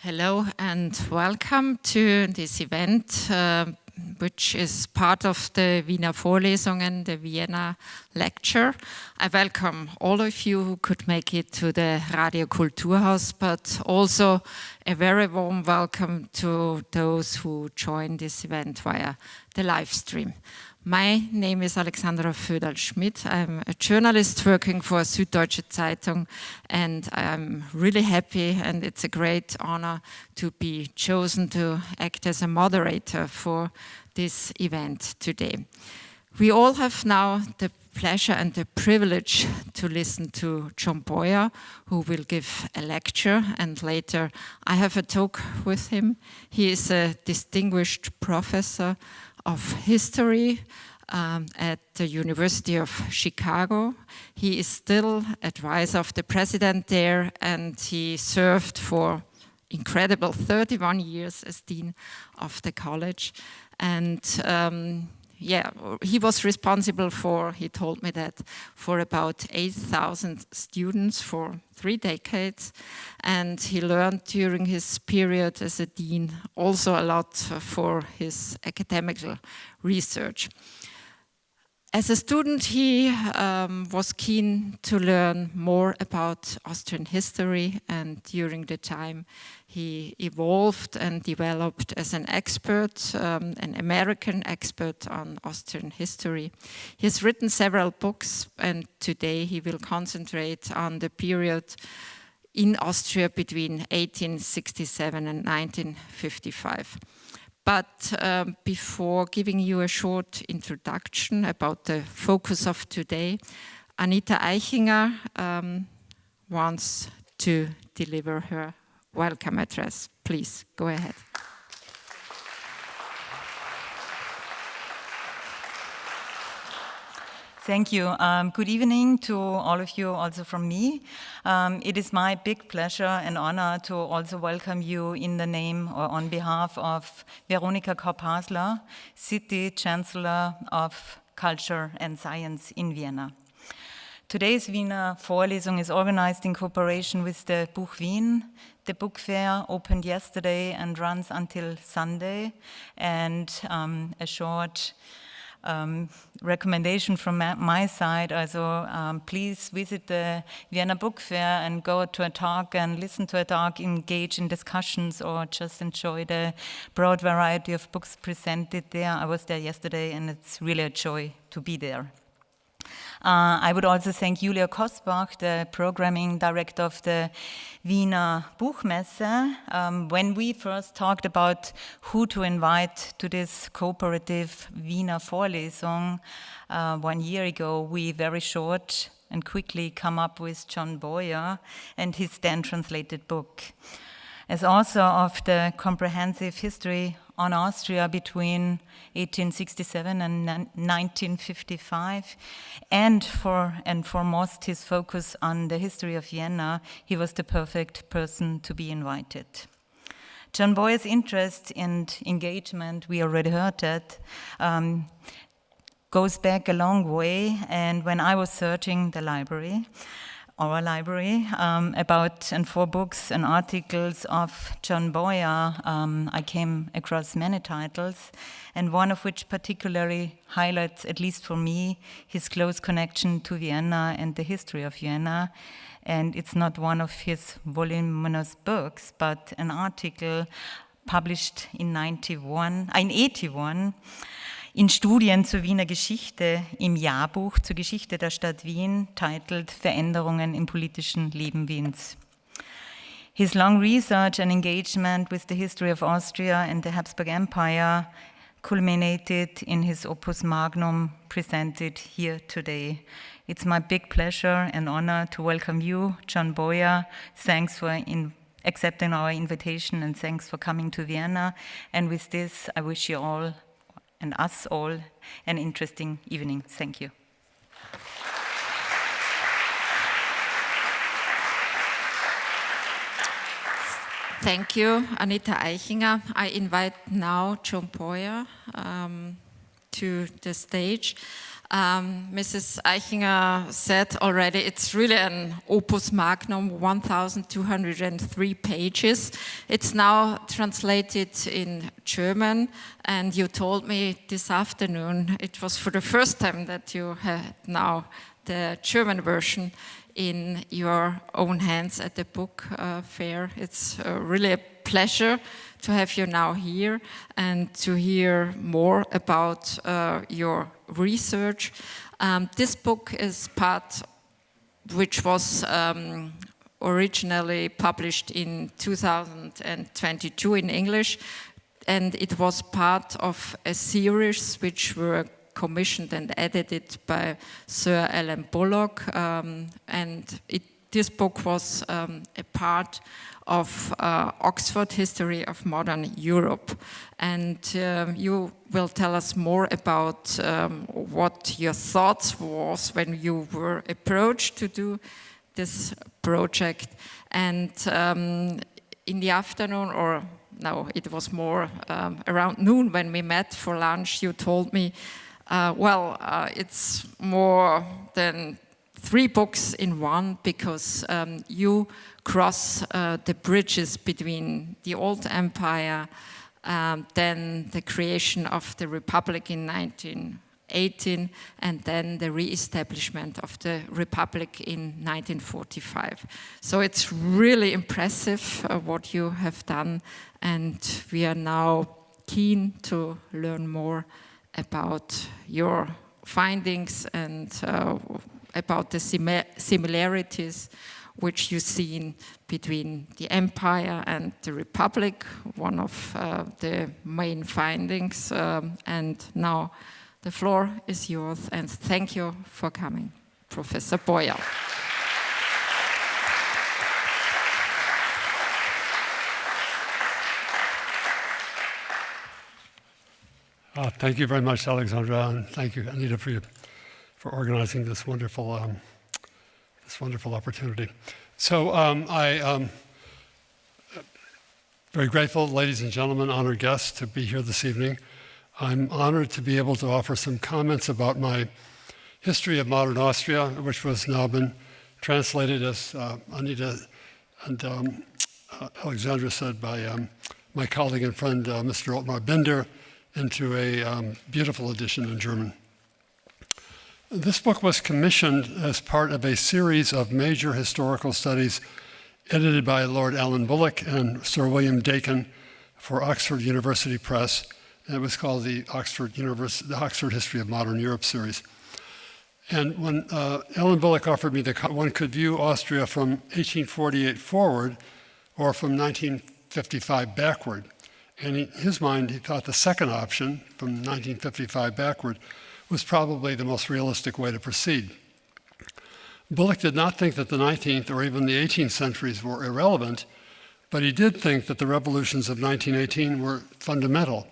Hello and welcome to this event, which is part of the Wiener Vorlesung and the Vienna lecture. I welcome all of you who could make it to the Radio Kulturhaus, but also a very warm welcome to those who join this event via the live stream. My name is Alexandra Föderl-Schmid. I'm a journalist working for Süddeutsche Zeitung, and I'm really happy, and it's a great honor to be chosen to act as a moderator for this event today. We all have now the pleasure and the privilege to listen to John Boyer, who will give a lecture, and later I have a talk with him. He is a distinguished professor of history at the University of Chicago. He is still advisor of the president there, and he served for incredible 31 years as dean of the college. And he was responsible for, he told me that, for about 8,000 students for 3 decades. And he learned during his period as a dean also a lot for his academical research. As a student, he was keen to learn more about Austrian history, and during the time he evolved and developed as an expert, an American expert on Austrian history. He has written several books, and today he will concentrate on the period in Austria between 1867 and 1955. But before giving you a short introduction about the focus of today, Anita Eichinger wants to deliver her welcome address. Please, go ahead. Thank you. Good evening to all of you, also from me. It is my big pleasure and honor to also welcome you in the name or on behalf of Veronika Kaup-Hasler, City Chancellor of Culture and Science in Vienna. Today's Wiener Vorlesung is organized in cooperation with the Buch Wien. The book fair opened yesterday and runs until Sunday, and a short recommendation from my side. Also, please visit the Vienna Book Fair and go to a talk and listen to a talk, engage in discussions, or just enjoy the broad variety of books presented there. I was there yesterday, and it's really a joy to be there. I would also thank Julia Kosbach, the programming director of the Wiener Buchmesse. When we first talked about who to invite to this cooperative Wiener Vorlesung 1 year ago, we very short and quickly come up with John Boyer and his then translated book. As author of the comprehensive history on Austria between 1867 and 1955, and foremost his focus on the history of Vienna, he was the perfect person to be invited. John Boyer's interest and engagement, we already heard that, goes back a long way, and when I was searching our library, about and for books and articles of John Boyer, I came across many titles, and one of which particularly highlights, at least for me, his close connection to Vienna and the history of Vienna. And it's not one of his voluminous books, but an article published in 81 in Studien zur Wiener Geschichte im Jahrbuch zur Geschichte der Stadt Wien, titled Veränderungen im politischen Leben Wiens. His long research and engagement with the history of Austria and the Habsburg Empire culminated in his opus magnum presented here today. It's my big pleasure and honor to welcome you, John Boyer. Thanks for accepting our invitation, and thanks for coming to Vienna. And with this, I wish you all and us all an interesting evening. Thank you. Thank you, Anita Eichinger. I invite now John Boyer to the stage. Mrs. Eichinger said already, it's really an opus magnum, 1,203 pages. It's now translated in German, and you told me this afternoon it was for the first time that you had now the German version in your own hands at the book fair. It's really a pleasure to have you now here and to hear more about your research. This book is part which was originally published in 2022 in English, and it was part of a series which were commissioned and edited by Sir Alan Bullock, and this book was a part of Oxford History of Modern Europe. And you will tell us more about what your thoughts was when you were approached to do this project. And in the afternoon, or no, it was more around noon when we met for lunch, you told me, it's more than 3 books in one, because you cross the bridges between the old empire, then the creation of the Republic in 1918, and then the re-establishment of the Republic in 1945. So it's really impressive what you have done, and we are now keen to learn more about your findings and about the similarities which you've seen between the empire and the republic, one of the main findings. And now the floor is yours, and thank you for coming, Professor Boyer. Thank you very much, Alexandra, and thank you, Anita, for organizing this wonderful opportunity. So I'm very grateful, ladies and gentlemen, honored guests, to be here this evening. I'm honored to be able to offer some comments about my history of modern Austria, which has now been translated, as Anita and Alexandra said, by my colleague and friend, Mr. Ottmar Binder, into a beautiful edition in German. This book was commissioned as part of a series of major historical studies edited by Lord Alan Bullock and Sir William Dakin for Oxford University Press. And it was called the Oxford History of Modern Europe series. And when Alan Bullock offered me that one could view Austria from 1848 forward or from 1955 backward, and in his mind, he thought the second option, from 1955 backward, was probably the most realistic way to proceed. Bullock did not think that the 19th or even the 18th centuries were irrelevant, but he did think that the revolutions of 1918 were fundamental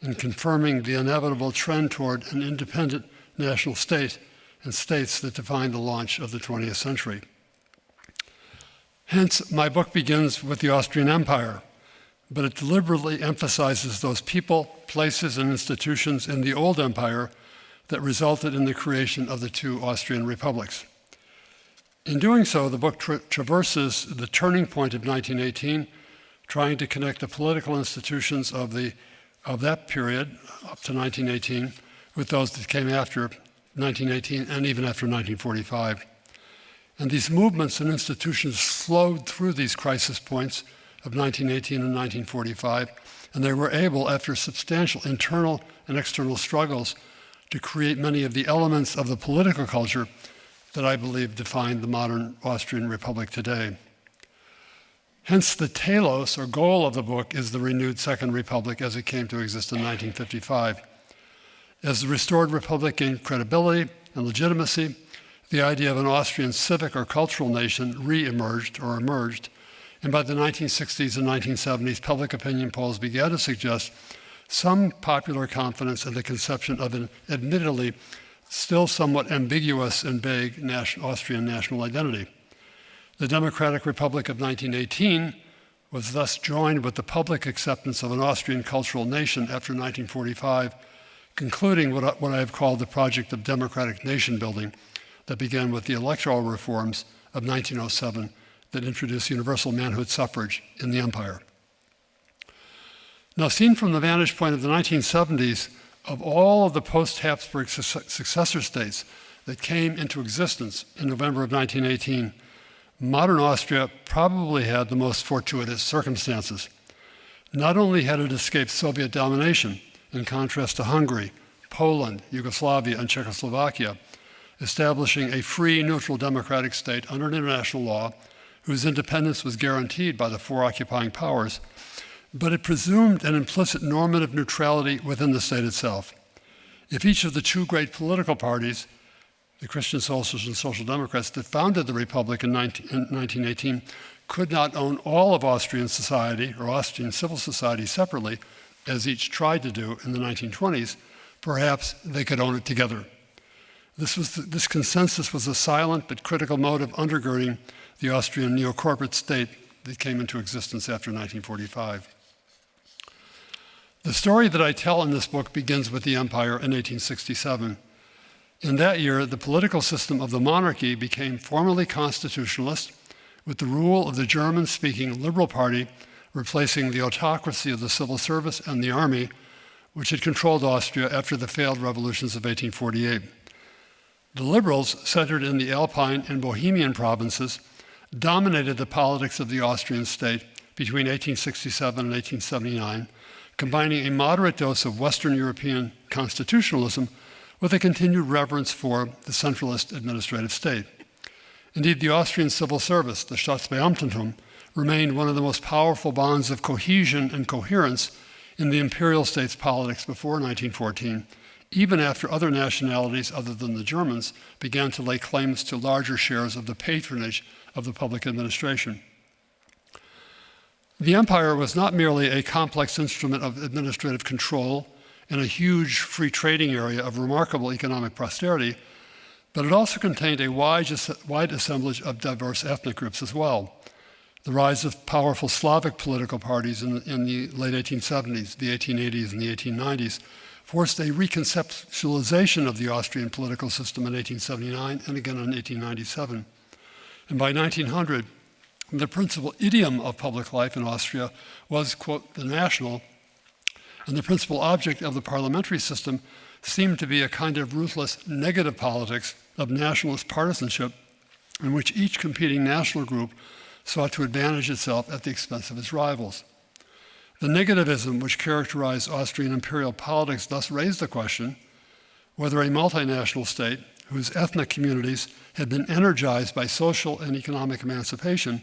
in confirming the inevitable trend toward an independent national state and states that defined the launch of the 20th century. Hence, my book begins with the Austrian Empire, but it deliberately emphasizes those people, places, and institutions in the old empire that resulted in the creation of the 2 Austrian republics. In doing so, the book traverses the turning point of 1918, trying to connect the political institutions of that period, up to 1918, with those that came after 1918 and even after 1945. And these movements and institutions flowed through these crisis points of 1918 and 1945, and they were able, after substantial internal and external struggles, to create many of the elements of the political culture that I believe define the modern Austrian Republic today. Hence, the telos, or goal of the book, is the renewed Second Republic as it came to exist in 1955. As the restored republic gained credibility and legitimacy, the idea of an Austrian civic or cultural nation re-emerged or emerged, and by the 1960s and 1970s, public opinion polls began to suggest some popular confidence in the conception of an admittedly still somewhat ambiguous and vague Austrian national identity. The Democratic Republic of 1918 was thus joined with the public acceptance of an Austrian cultural nation after 1945, concluding what I have called the project of democratic nation building that began with the electoral reforms of 1907 that introduced universal manhood suffrage in the empire. Now, seen from the vantage point of the 1970s, of all of the post-Habsburg successor states that came into existence in November of 1918, modern Austria probably had the most fortuitous circumstances. Not only had it escaped Soviet domination, in contrast to Hungary, Poland, Yugoslavia, and Czechoslovakia, establishing a free, neutral democratic state under international law whose independence was guaranteed by the four occupying powers, but it presumed an implicit normative neutrality within the state itself. If each of the two great political parties, the Christian Socialists and Social Democrats that founded the Republic in 1918, could not own all of Austrian society or Austrian civil society separately, as each tried to do in the 1920s, perhaps they could own it together. This consensus was a silent but critical motive undergirding the Austrian neo-corporate state that came into existence after 1945. The story that I tell in this book begins with the empire in 1867. In that year, the political system of the monarchy became formally constitutionalist, with the rule of the German-speaking Liberal Party replacing the autocracy of the civil service and the army, which had controlled Austria after the failed revolutions of 1848. The Liberals, centered in the Alpine and Bohemian provinces, dominated the politics of the Austrian state between 1867 and 1879, combining a moderate dose of Western European constitutionalism with a continued reverence for the centralist administrative state. Indeed, the Austrian civil service, the Staatsbeamtentum, remained one of the most powerful bonds of cohesion and coherence in the imperial state's politics before 1914, even after other nationalities other than the Germans began to lay claims to larger shares of the patronage of the public administration. The empire was not merely a complex instrument of administrative control in a huge free trading area of remarkable economic prosperity, but it also contained a wide assemblage of diverse ethnic groups as well. The rise of powerful Slavic political parties in the late 1870s, the 1880s, and the 1890s forced a reconceptualization of the Austrian political system in 1879 and again in 1897. And by 1900, the principal idiom of public life in Austria was, quote, the national, and the principal object of the parliamentary system seemed to be a kind of ruthless negative politics of nationalist partisanship in which each competing national group sought to advantage itself at the expense of its rivals. The negativism which characterized Austrian imperial politics thus raised the question whether a multinational state whose ethnic communities had been energized by social and economic emancipation,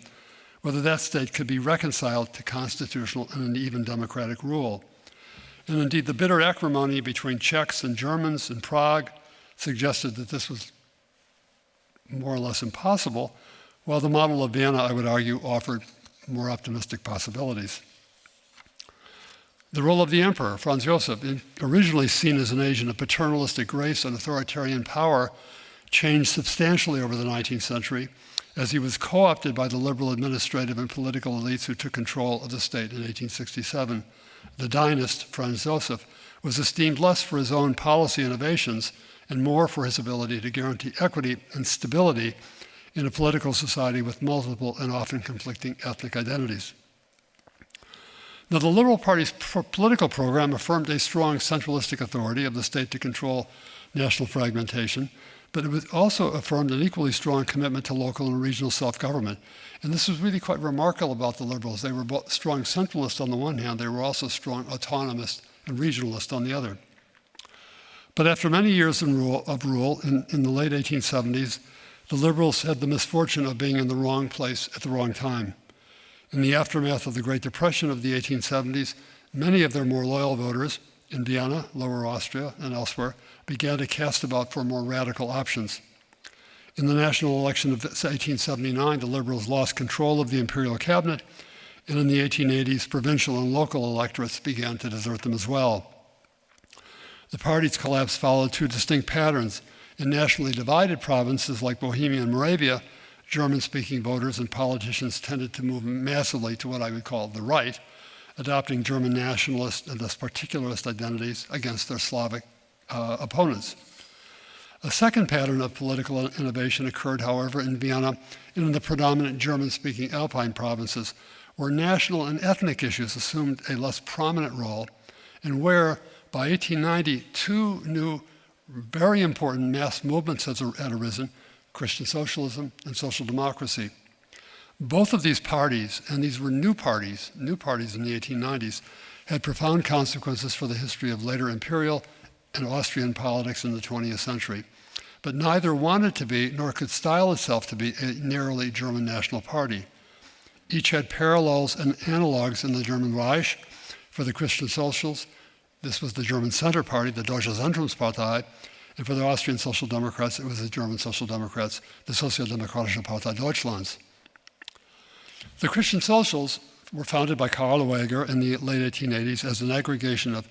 whether that state could be reconciled to constitutional and even democratic rule. And indeed, the bitter acrimony between Czechs and Germans in Prague suggested that this was more or less impossible, while the model of Vienna, I would argue, offered more optimistic possibilities. The role of the emperor, Franz Josef, originally seen as an agent of paternalistic grace and authoritarian power, changed substantially over the 19th century as he was co-opted by the liberal administrative and political elites who took control of the state in 1867. The dynast, Franz Josef, was esteemed less for his own policy innovations and more for his ability to guarantee equity and stability in a political society with multiple and often conflicting ethnic identities. Now, the Liberal Party's political program affirmed a strong centralistic authority of the state to control national fragmentation, but it also affirmed an equally strong commitment to local and regional self-government. And this was really quite remarkable about the Liberals. They were both strong centralists on the one hand, they were also strong autonomist and regionalist on the other. But after many years of rule in the late 1870s, the Liberals had the misfortune of being in the wrong place at the wrong time. In the aftermath of the Great Depression of the 1870s, many of their more loyal voters in Vienna, Lower Austria, and elsewhere began to cast about for more radical options. In the national election of 1879, the Liberals lost control of the imperial cabinet, and in the 1880s, provincial and local electorates began to desert them as well. The party's collapse followed two distinct patterns. In nationally divided provinces like Bohemia and Moravia, German-speaking voters and politicians tended to move massively to what I would call the right, adopting German nationalist and thus particularist identities against their Slavic opponents. A second pattern of political innovation occurred, however, in Vienna and in the predominant German-speaking Alpine provinces, where national and ethnic issues assumed a less prominent role, and where, by 1890, two new very important mass movements had arisen, Christian socialism and social democracy. Both of these parties, and these were new parties in the 1890s, had profound consequences for the history of later imperial and Austrian politics in the 20th century. But neither wanted to be, nor could style itself to be, a narrowly German national party. Each had parallels and analogs in the German Reich. For the Christian Socials, this was the German Center Party, the Deutsche Zentrumspartei, and for the Austrian Social Democrats, it was the German Social Democrats, the Sozialdemokratische Partei Deutschlands. The Christian Socials were founded by Karl Loeger in the late 1880s as an aggregation of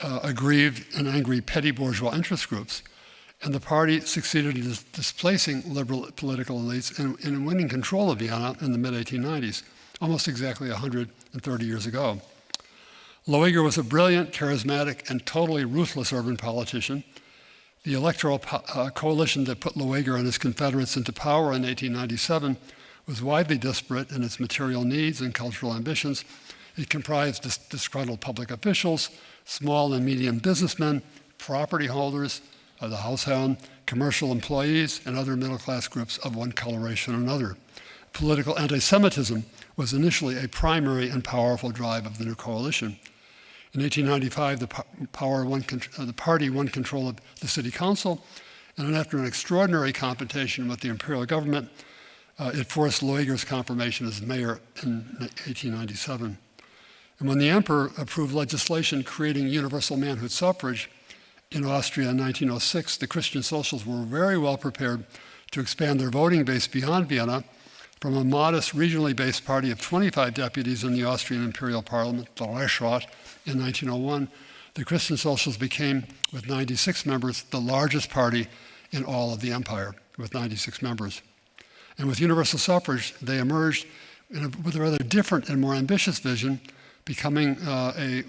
aggrieved and angry petty bourgeois interest groups, and the party succeeded in displacing liberal political elites and in winning control of Vienna in the mid-1890s, almost exactly 130 years ago. Loeger was a brilliant, charismatic, and totally ruthless urban politician. The electoral coalition that put Loeger and his confederates into power in 1897 was widely disparate in its material needs and cultural ambitions. It comprised disgruntled public officials, small and medium businessmen, property holders, the Hausherren, commercial employees, and other middle-class groups of one coloration or another. Political anti-Semitism was initially a primary and powerful drive of the new coalition. In 1895, the party won control of the city council, and after an extraordinary confrontation with the imperial government, it forced Loeger's confirmation as mayor in 1897. And when the emperor approved legislation creating universal manhood suffrage in Austria in 1906, the Christian Socials were very well prepared to expand their voting base beyond Vienna from a modest regionally based party of 25 deputies in the Austrian imperial parliament, the Reichsrat, in 1901. The Christian Socials became, with 96 members, the largest party in all of the empire, with 96 members. And with universal suffrage, they emerged with a rather different and more ambitious vision, becoming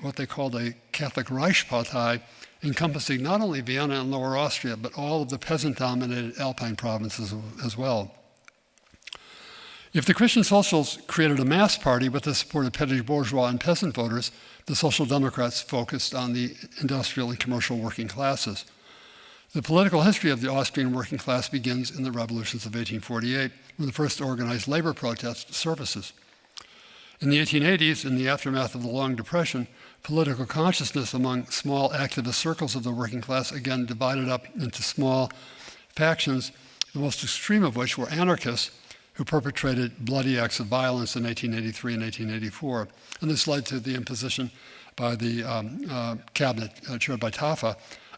what they called a Catholic Reichspartei, encompassing not only Vienna and Lower Austria, but all of the peasant-dominated Alpine provinces as well. If the Christian Socials created a mass party with the support of petty bourgeois and peasant voters, the Social Democrats focused on the industrial and commercial working classes. The political history of the Austrian working class begins in the revolutions of 1848, when the first organized labor protest surfaces. In the 1880s, in the aftermath of the Long Depression, political consciousness among small activist circles of the working class again divided up into small factions, the most extreme of which were anarchists who perpetrated bloody acts of violence in 1883 and 1884. And this led to the imposition by the cabinet, chaired by Taffa,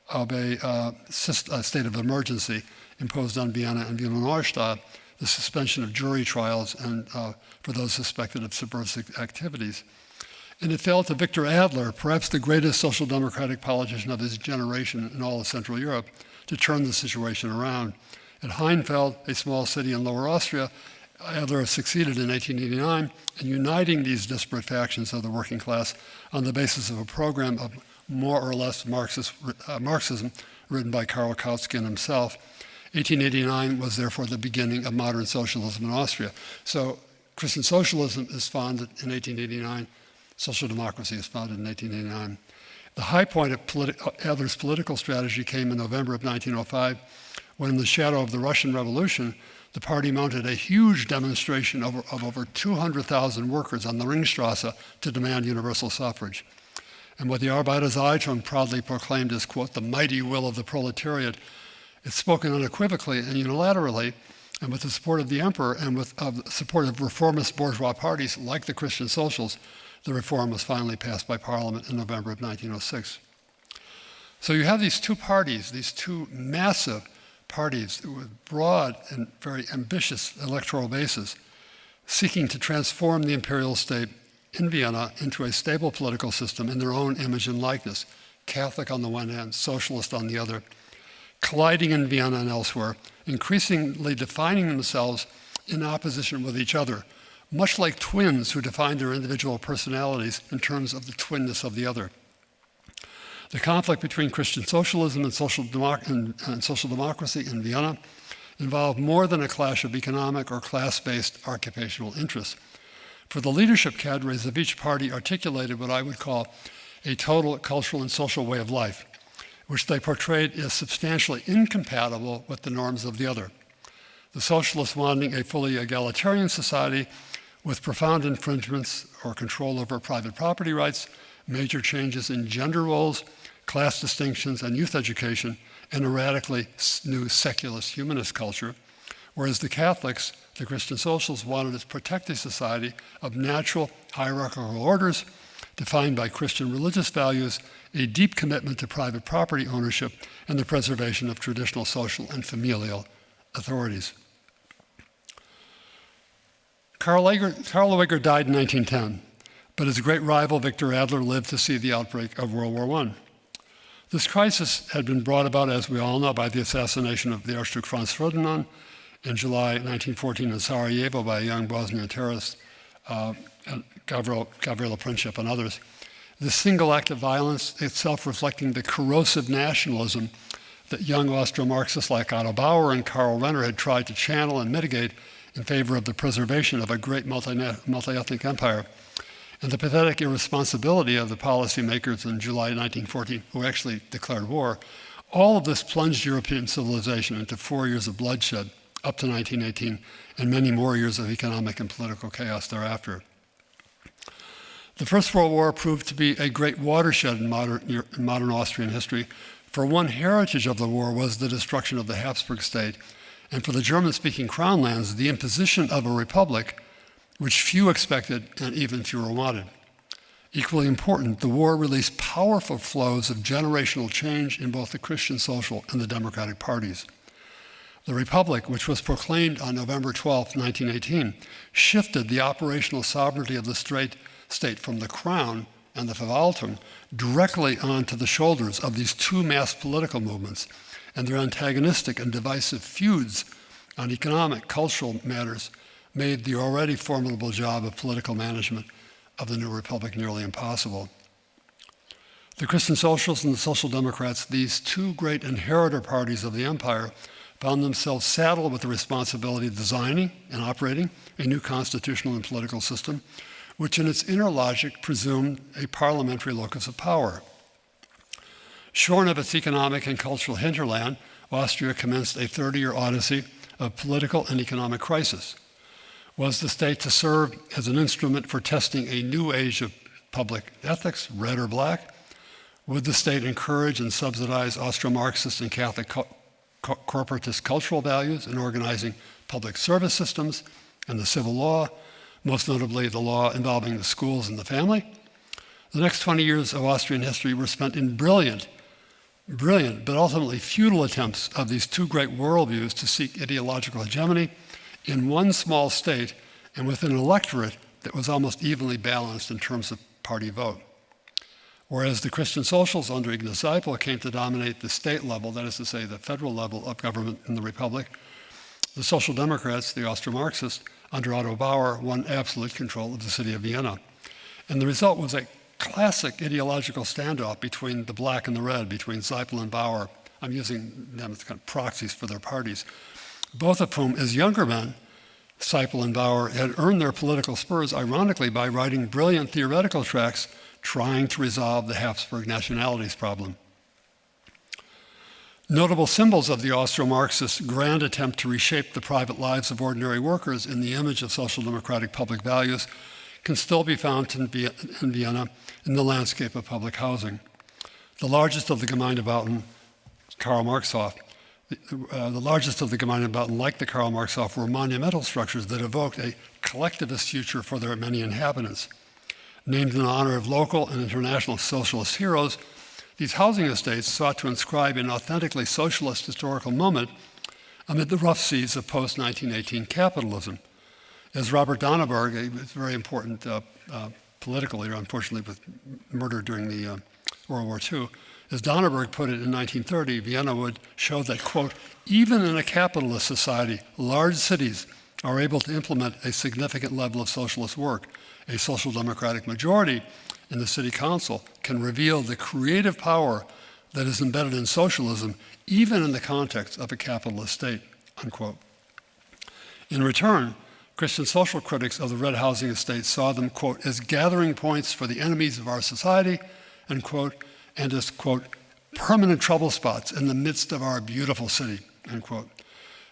of a state of emergency imposed on Vienna and Wiener Neustadt, the suspension of jury trials and for those suspected of subversive activities. And it fell to Victor Adler, perhaps the greatest social democratic politician of his generation in all of Central Europe, to turn the situation around. At Heinfeld, a small city in Lower Austria, Adler succeeded in 1889 in uniting these disparate factions of the working class on the basis of a program of more or less Marxism written by Karl Kautsky himself. 1889 was therefore the beginning of modern socialism in Austria. So Christian socialism is founded in 1889. Social democracy is founded in 1889. The high point of Adler's political strategy came in November of 1905, when in the shadow of the Russian Revolution, the party mounted a huge demonstration of over 200,000 workers on the Ringstrasse to demand universal suffrage. And what the Arbeiterzeitung proudly proclaimed as, quote, the mighty will of the proletariat, it's spoken unequivocally and unilaterally, and with the support of the emperor and with the support of reformist bourgeois parties like the Christian Socials, the reform was finally passed by Parliament in November of 1906. So you have these two parties, these two massive parties with broad and very ambitious electoral bases, seeking to transform the imperial state in Vienna into a stable political system in their own image and likeness, Catholic on the one hand, socialist on the other, colliding in Vienna and elsewhere, increasingly defining themselves in opposition with each other, much like twins who define their individual personalities in terms of the twinness of the other. The conflict between Christian socialism and social democracy in Vienna involved more than a clash of economic or class-based occupational interests. For the leadership cadres of each party articulated what I would call a total cultural and social way of life, which they portrayed as substantially incompatible with the norms of the other. The socialists wanting a fully egalitarian society with profound infringements or control over private property rights, major changes in gender roles, class distinctions, and youth education, and a radically new secularist humanist culture, whereas the Catholics, the Christian socialists, wanted to protect a society of natural hierarchical orders defined by Christian religious values, a deep commitment to private property ownership, and the preservation of traditional social and familial authorities. Karl Lueger died in 1910, but his great rival Victor Adler lived to see the outbreak of World War I. This crisis had been brought about, as we all know, by the assassination of the Archduke Franz Ferdinand in July 1914 in Sarajevo by a young Bosnian terrorist, Gavrilo Princip and others. This single act of violence, itself reflecting the corrosive nationalism that young Austro-Marxists like Otto Bauer and Karl Renner had tried to channel and mitigate in favor of the preservation of a great multi-ethnic empire, and the pathetic irresponsibility of the policymakers in July 1914 who actually declared war, all of this plunged European civilization into 4 years of bloodshed up to 1918 and many more years of economic and political chaos thereafter. The First World War proved to be a great watershed in modern Austrian history, for one heritage of the war was the destruction of the Habsburg state, and for the German-speaking crown lands, the imposition of a republic which few expected and even fewer wanted. Equally important, the war released powerful flows of generational change in both the Christian social and the democratic parties. The Republic, which was proclaimed on November 12, 1918, shifted the operational sovereignty of the state from the crown and the Verwaltung directly onto the shoulders of these two mass political movements, and their antagonistic and divisive feuds on economic, cultural matters made the already formidable job of political management of the new republic nearly impossible. The Christian Socialists and the Social Democrats, these two great inheritor parties of the empire, found themselves saddled with the responsibility of designing and operating a new constitutional and political system, which in its inner logic presumed a parliamentary locus of power. Shorn of its economic and cultural hinterland, Austria commenced a 30-year odyssey of political and economic crisis. Was the state to serve as an instrument for testing a new age of public ethics, red or black? Would the state encourage and subsidize Austro-Marxist and Catholic corporatist cultural values in organizing public service systems and the civil law, most notably the law involving the schools and the family? The next 20 years of Austrian history were spent in brilliant, but ultimately futile attempts of these two great worldviews to seek ideological hegemony in one small state and with an electorate that was almost evenly balanced in terms of party vote. Whereas the Christian Socials under Ignaz Seipel came to dominate the state level, that is to say the federal level of government in the Republic, the Social Democrats, the Austro-Marxists, under Otto Bauer, won absolute control of the city of Vienna. And the result was a classic ideological standoff between the black and the red, between Seipel and Bauer. I'm using them as kind of proxies for their parties, both of whom, as younger men, Seipel and Bauer, had earned their political spurs, ironically, by writing brilliant theoretical tracts trying to resolve the Habsburg nationalities problem. Notable symbols of the Austro-Marxists' grand attempt to reshape the private lives of ordinary workers in the image of social democratic public values can still be found in Vienna in the landscape of public housing. The largest of the Gemeindebauten, Karl Marxhof, the largest of the Gemeindebauten, like the Karl Marxhof, were monumental structures that evoked a collectivist future for their many inhabitants. Named in honor of local and international socialist heroes, these housing estates sought to inscribe an authentically socialist historical moment amid the rough seas of post-1918 capitalism. As Robert Donneberg, a very important political leader, unfortunately was murdered during the World War II, as Donneberg put it in 1930, Vienna would show that, quote, even in a capitalist society, large cities are able to implement a significant level of socialist work. A social democratic majority in the city council can reveal the creative power that is embedded in socialism, even in the context of a capitalist state, unquote. In return, Christian social critics of the red housing estate saw them, quote, as gathering points for the enemies of our society, end quote, and as, quote, permanent trouble spots in the midst of our beautiful city, end quote.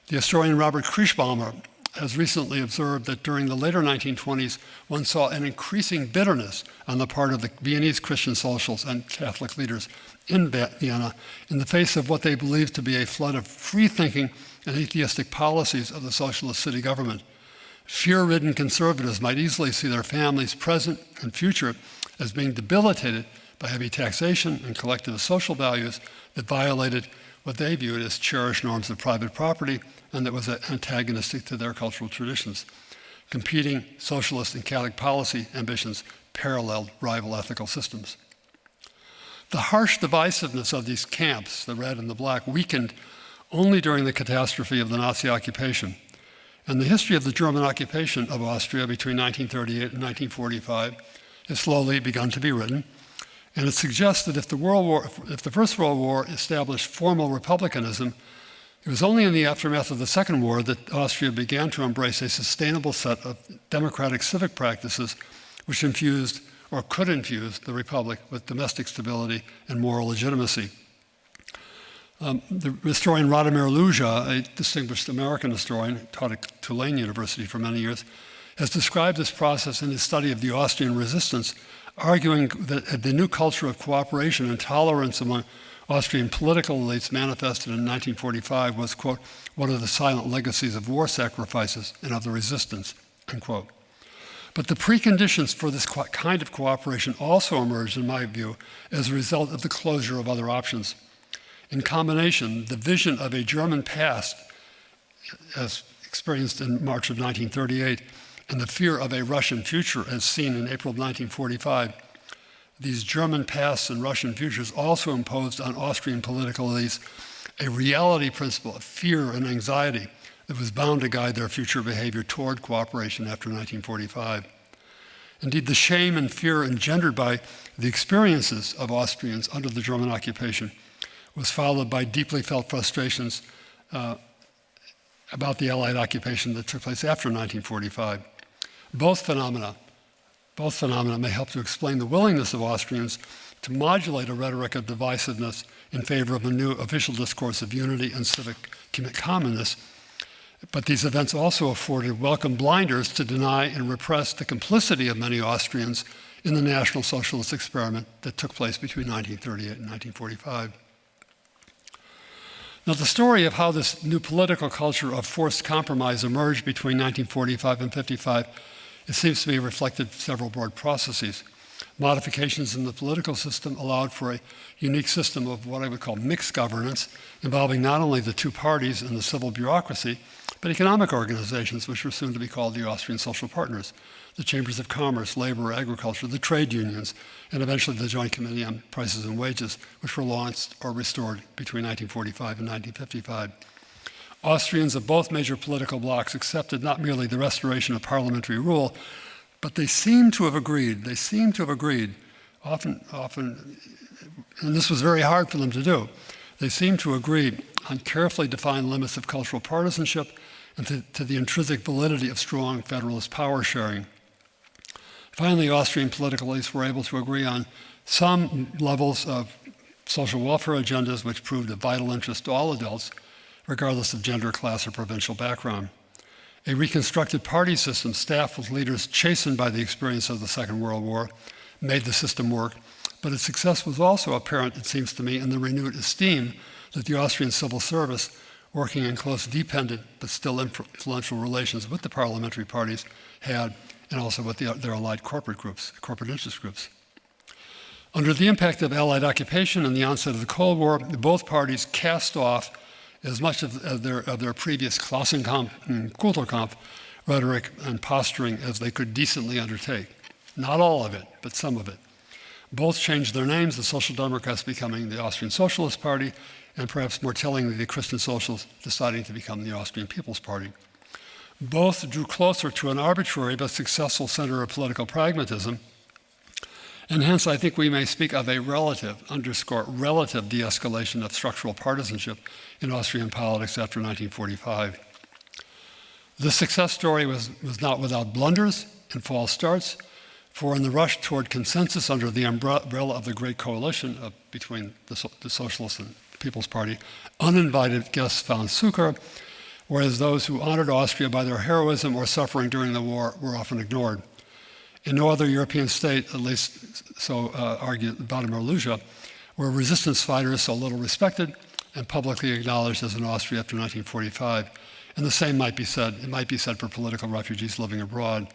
The historian Robert Krischbaumer has recently observed that during the later 1920s, one saw an increasing bitterness on the part of the Viennese Christian socials and Catholic leaders in Vienna in the face of what they believed to be a flood of free-thinking and atheistic policies of the socialist city government. Fear-ridden conservatives might easily see their families' present and future as being debilitated by heavy taxation and collective social values that violated what they viewed as cherished norms of private property and that was antagonistic to their cultural traditions. Competing socialist and Catholic policy ambitions paralleled rival ethical systems. The harsh divisiveness of these camps, the red and the black, weakened only during the catastrophe of the Nazi occupation. And the history of the German occupation of Austria between 1938 and 1945 has slowly begun to be written. And it suggests that if the First World War established formal republicanism, it was only in the aftermath of the Second War that Austria began to embrace a sustainable set of democratic civic practices which infused or could infuse the republic with domestic stability and moral legitimacy. The historian Radomir Luja, a distinguished American historian, taught at Tulane University for many years, has described this process in his study of the Austrian resistance, arguing that the new culture of cooperation and tolerance among Austrian political elites manifested in 1945 was, quote, one of the silent legacies of war sacrifices and of the resistance, unquote. But the preconditions for this kind of cooperation also emerged, in my view, as a result of the closure of other options. In combination, the vision of a German past, as experienced in March of 1938, and the fear of a Russian future, as seen in April of 1945, these German pasts and Russian futures also imposed on Austrian political elites a reality principle of fear and anxiety that was bound to guide their future behavior toward cooperation after 1945. Indeed, the shame and fear engendered by the experiences of Austrians under the German occupation was followed by deeply felt frustrations about the Allied occupation that took place after 1945. Both phenomena may help to explain the willingness of Austrians to modulate a rhetoric of divisiveness in favor of a new official discourse of unity and civic commonness. But these events also afforded welcome blinders to deny and repress the complicity of many Austrians in the National Socialist experiment that took place between 1938 and 1945. Now, the story of how this new political culture of forced compromise emerged between 1945 and 55, it seems to me reflected several broad processes. Modifications in the political system allowed for a unique system of what I would call mixed governance, involving not only the two parties and the civil bureaucracy, but economic organizations, which were soon to be called the Austrian Social Partners, the Chambers of Commerce, Labor, Agriculture, the trade unions, and eventually the Joint Committee on Prices and Wages, which were launched or restored between 1945 and 1955. Austrians of both major political blocs accepted not merely the restoration of parliamentary rule, but they seem to have agreed, often, and this was very hard for them to do, they seem to agree on carefully defined limits of cultural partisanship and to the intrinsic validity of strong federalist power sharing. Finally, Austrian political elites were able to agree on some levels of social welfare agendas which proved of vital interest to all adults, regardless of gender, class, or provincial background. A reconstructed party system staffed with leaders chastened by the experience of the Second World War made the system work, but its success was also apparent, it seems to me, in the renewed esteem that the Austrian civil service, working in close, dependent, but still influential relations with the parliamentary parties, had, and also with their allied corporate interest groups. Under the impact of Allied occupation and the onset of the Cold War, both parties cast off as much of their previous Klassenkampf and Kulturkampf rhetoric and posturing as they could decently undertake. Not all of it, but some of it. Both changed their names, the Social Democrats becoming the Austrian Socialist Party, and perhaps more tellingly, the Christian Socialists deciding to become the Austrian People's Party. Both drew closer to an arbitrary but successful center of political pragmatism, And hence, I think we may speak of a relative de-escalation of structural partisanship in Austrian politics after 1945. This success story was not without blunders and false starts, for in the rush toward consensus under the umbrella of the Great Coalition between the Socialists and People's Party, uninvited guests found succor, whereas those who honored Austria by their heroism or suffering during the war were often ignored. In no other European state, at least so argued Vladimir Luja, were resistance fighters so little respected and publicly acknowledged as in Austria after 1945. And the same might be said, it might be said for political refugees living abroad.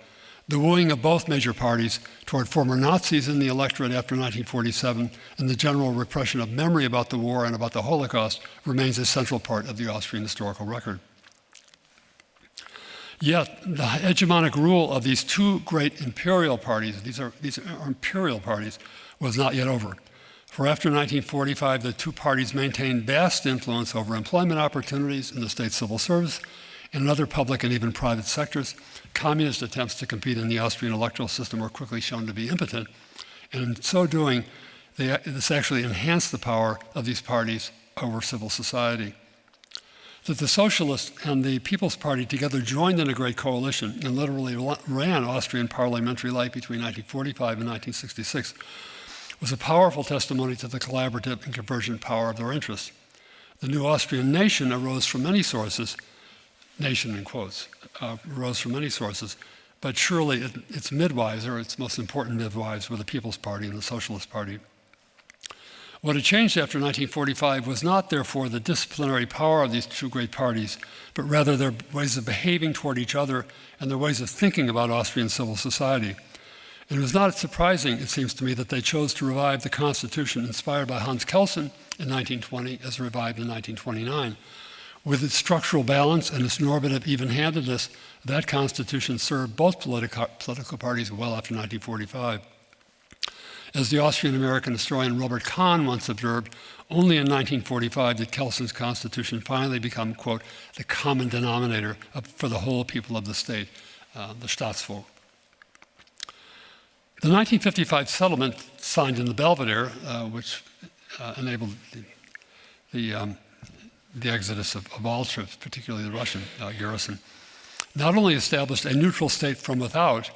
The wooing of both major parties toward former Nazis in the electorate after 1947 and the general repression of memory about the war and about the Holocaust remains a central part of the Austrian historical record. Yet, the hegemonic rule of these two great imperial parties, these are imperial parties, was not yet over. For after 1945, the two parties maintained vast influence over employment opportunities in the state civil service and in other public and even private sectors. Communist attempts to compete in the Austrian electoral system were quickly shown to be impotent, and in so doing, this actually enhanced the power of these parties over civil society. That the Socialists and the People's Party together joined in a great coalition and literally ran Austrian parliamentary life between 1945 and 1966 was a powerful testimony to the collaborative and convergent power of their interests. The new Austrian nation arose from many sources, nation in quotes, arose from many sources, but surely its midwives, or its most important midwives, were the People's Party and the Socialist Party. What had changed after 1945 was not, therefore, the disciplinary power of these two great parties, but rather their ways of behaving toward each other and their ways of thinking about Austrian civil society. And it was not surprising, it seems to me, that they chose to revive the Constitution inspired by Hans Kelsen in 1920 as revived in 1929. With its structural balance and its normative even-handedness, that Constitution served both political parties well after 1945. As the Austrian-American historian Robert Kahn once observed, only in 1945 did Kelsen's Constitution finally become, quote, the common denominator for the whole people of the state, the Staatsvolk. The 1955 settlement signed in the Belvedere, which enabled the exodus of all troops, particularly the Russian garrison, not only established a neutral state from without,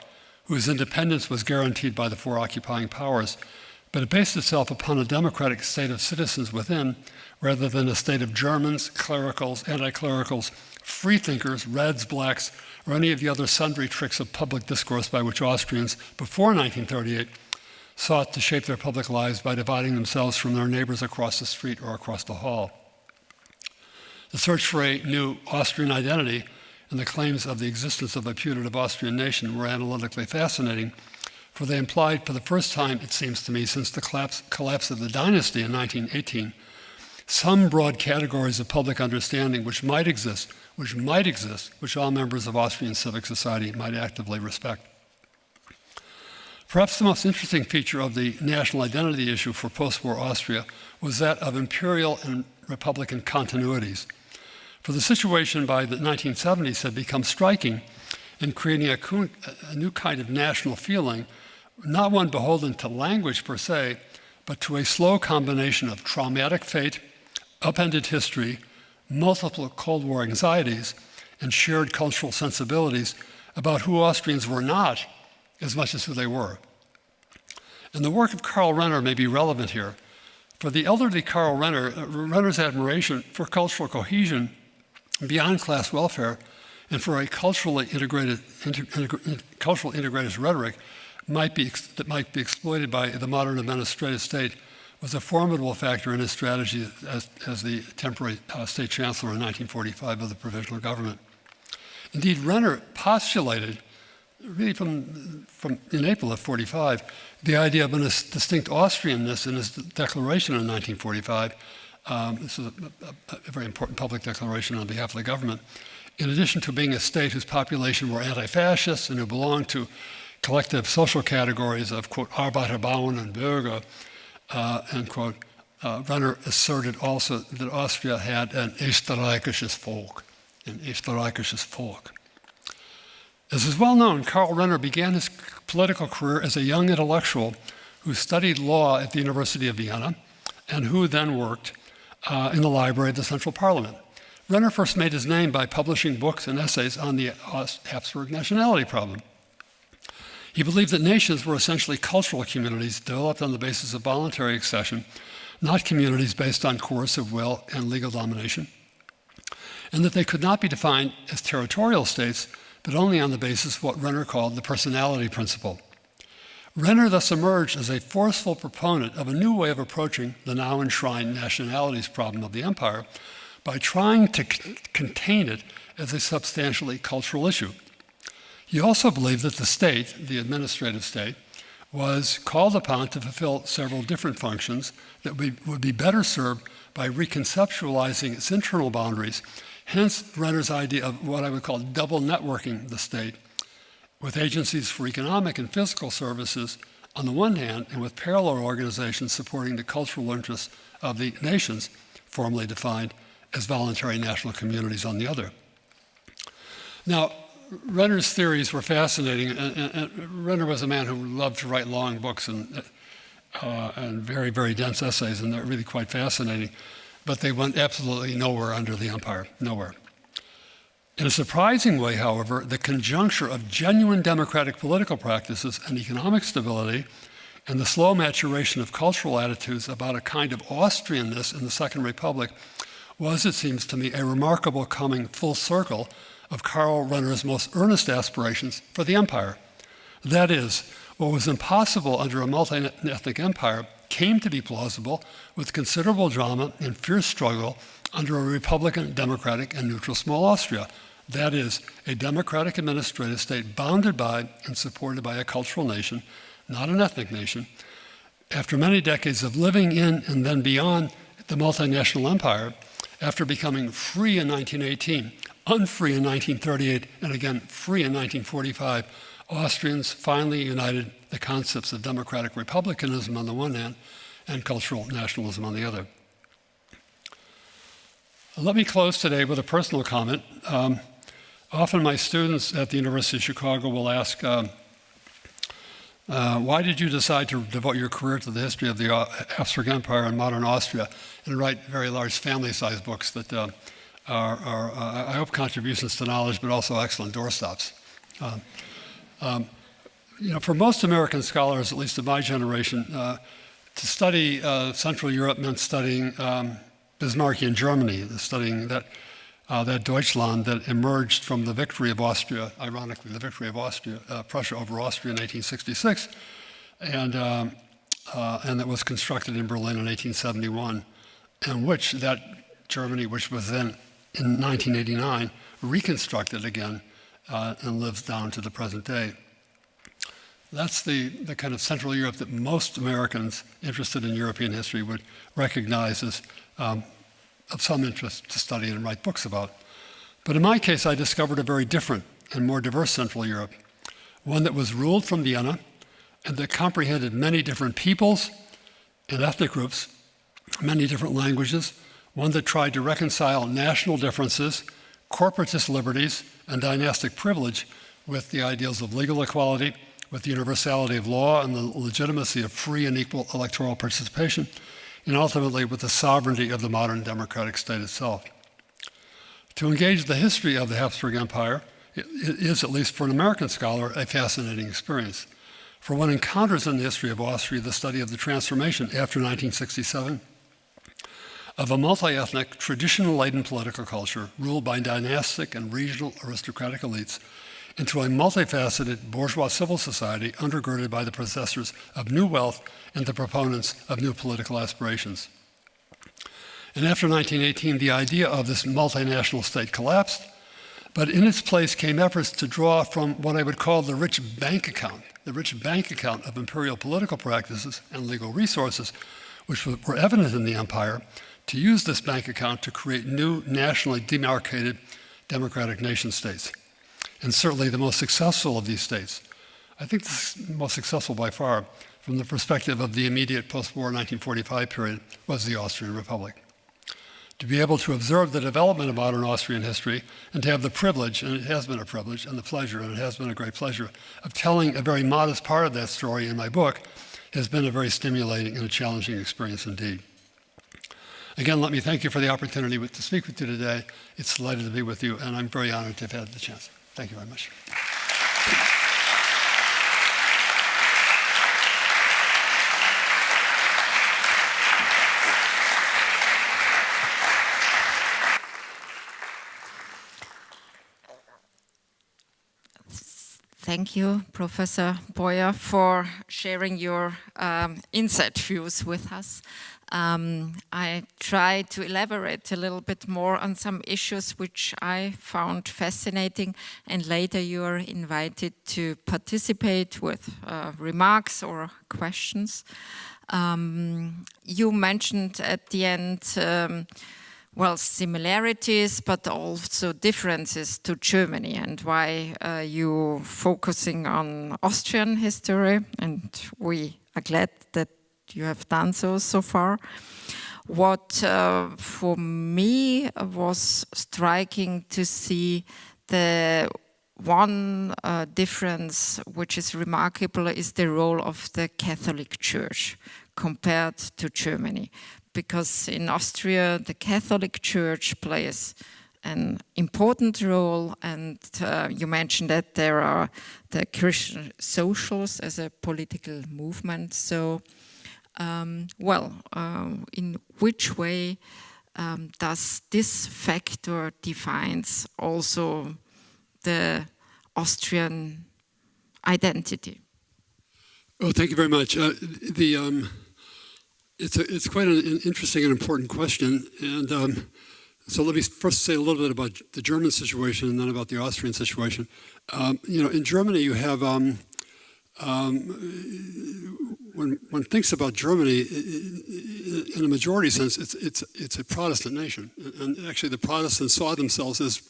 whose independence was guaranteed by the four occupying powers, but it based itself upon a democratic state of citizens within, rather than a state of Germans, clericals, anti-clericals, freethinkers, Reds, blacks, or any of the other sundry tricks of public discourse by which Austrians, before 1938, sought to shape their public lives by dividing themselves from their neighbors across the street or across the hall. The search for a new Austrian identity and the claims of the existence of a putative Austrian nation were analytically fascinating, for they implied for the first time, it seems to me, since the collapse of the dynasty in 1918, some broad categories of public understanding which might exist, which all members of Austrian civic society might actively respect. Perhaps the most interesting feature of the national identity issue for post-war Austria was that of imperial and republican continuities. For the situation by the 1970s had become striking in creating a new kind of national feeling, not one beholden to language per se, but to a slow combination of traumatic fate, upended history, multiple Cold War anxieties, and shared cultural sensibilities about who Austrians were not as much as who they were. And the work of Karl Renner may be relevant here. For the elderly Karl Renner, Renner's admiration for cultural cohesion beyond class welfare and for a cultural integrated rhetoric that might be exploited by the modern administrative state was a formidable factor in his strategy as the temporary state chancellor in 1945 of the provisional government. Indeed, Renner postulated, really from in April of 45, the idea of a distinct Austrianness in his declaration in 1945. This is a very important public declaration on behalf of the government. In addition to being a state whose population were anti-fascist and who belonged to collective social categories of, quote, Arbeiterbauern and Bürger, end quote, Renner asserted also that Austria had an österreichisches Volk, As is well known, Karl Renner began his political career as a young intellectual who studied law at the University of Vienna and who then worked in the library of the Central Parliament. Renner first made his name by publishing books and essays on the Habsburg nationality problem. He believed that nations were essentially cultural communities developed on the basis of voluntary accession, not communities based on coercive will and legal domination, and that they could not be defined as territorial states, but only on the basis of what Renner called the personality principle. Renner thus emerged as a forceful proponent of a new way of approaching the now enshrined nationalities problem of the empire by trying to contain it as a substantially cultural issue. He also believed that the state, the administrative state, was called upon to fulfill several different functions that would be better served by reconceptualizing its internal boundaries, hence Renner's idea of what I would call double networking the state, with agencies for economic and physical services on the one hand, and with parallel organizations supporting the cultural interests of the nations, formally defined as voluntary national communities on the other. Now, Renner's theories were fascinating, and Renner was a man who loved to write long books and very, very dense essays, and they're really quite fascinating, but they went absolutely nowhere under the empire, nowhere. In a surprising way, however, the conjuncture of genuine democratic political practices and economic stability and the slow maturation of cultural attitudes about a kind of Austrianness in the Second Republic was, it seems to me, a remarkable coming full circle of Karl Renner's most earnest aspirations for the empire. That is, what was impossible under a multi-ethnic empire came to be plausible with considerable drama and fierce struggle under a Republican, democratic, and neutral small Austria. That is, a democratic administrative state bounded by and supported by a cultural nation, not an ethnic nation. After many decades of living in and then beyond the multinational empire, after becoming free in 1918, unfree in 1938, and again free in 1945, Austrians finally united the concepts of democratic republicanism on the one hand and cultural nationalism on the other. Let me close today with a personal comment. Often my students at the University of Chicago will ask, why did you decide to devote your career to the history of the Habsburg Empire and modern Austria and write very large family-sized books that are I hope, contributions to knowledge, but also excellent doorstops. For most American scholars, at least of my generation, to study Central Europe meant studying Bismarckian Germany, studying that Deutschland that emerged from the victory of Austria, ironically, the victory of Prussia over Austria in 1866, and that was constructed in Berlin in 1871, and which that Germany, which was then in 1989, reconstructed again and lives down to the present day. That's the kind of Central Europe that most Americans interested in European history would recognize as of some interest to study and write books about. But in my case, I discovered a very different and more diverse Central Europe, one that was ruled from Vienna and that comprehended many different peoples and ethnic groups, many different languages, one that tried to reconcile national differences, corporatist liberties, and dynastic privilege with the ideals of legal equality, with the universality of law and the legitimacy of free and equal electoral participation, and ultimately with the sovereignty of the modern democratic state itself. To engage the history of the Habsburg Empire is, at least for an American scholar, a fascinating experience. For one encounters in the history of Austria the study of the transformation after 1967 of a multi-ethnic, tradition-laden political culture ruled by dynastic and regional aristocratic elites into a multifaceted bourgeois civil society undergirded by the possessors of new wealth and the proponents of new political aspirations. And after 1918, the idea of this multinational state collapsed, but in its place came efforts to draw from what I would call the rich bank account of imperial political practices and legal resources, which were evident in the empire, to use this bank account to create new nationally demarcated democratic nation states. And certainly the most successful of these states, I think the most successful by far from the perspective of the immediate post-war 1945 period, was the Austrian Republic. To be able to observe the development of modern Austrian history and to have the privilege, and it has been a privilege, and the pleasure, and it has been a great pleasure, of telling a very modest part of that story in my book, has been a very stimulating and a challenging experience indeed. Again, let me thank you for the opportunity to speak with you today. It's delighted to be with you, and I'm very honored to have had the chance. Thank you very much. Thank you, Professor Boyer, for sharing your insight views with us. I try to elaborate a little bit more on some issues which I found fascinating, and later you are invited to participate with remarks or questions. You mentioned at the end well, similarities, but also differences to Germany, and why you focusing on Austrian history, and we are glad that you have done so far. What for me was striking to see, the one difference which is remarkable is the role of the Catholic Church compared to Germany. Because in Austria, the Catholic Church plays an important role, and you mentioned that there are the Christian socials as a political movement. So, in which way does this factor defines also the Austrian identity? Oh, thank you very much. It's quite an interesting and important question, and so let me first say a little bit about the German situation and then about the Austrian situation. In Germany, you have when one thinks about Germany in a majority sense, it's a Protestant nation, and actually the Protestants saw themselves as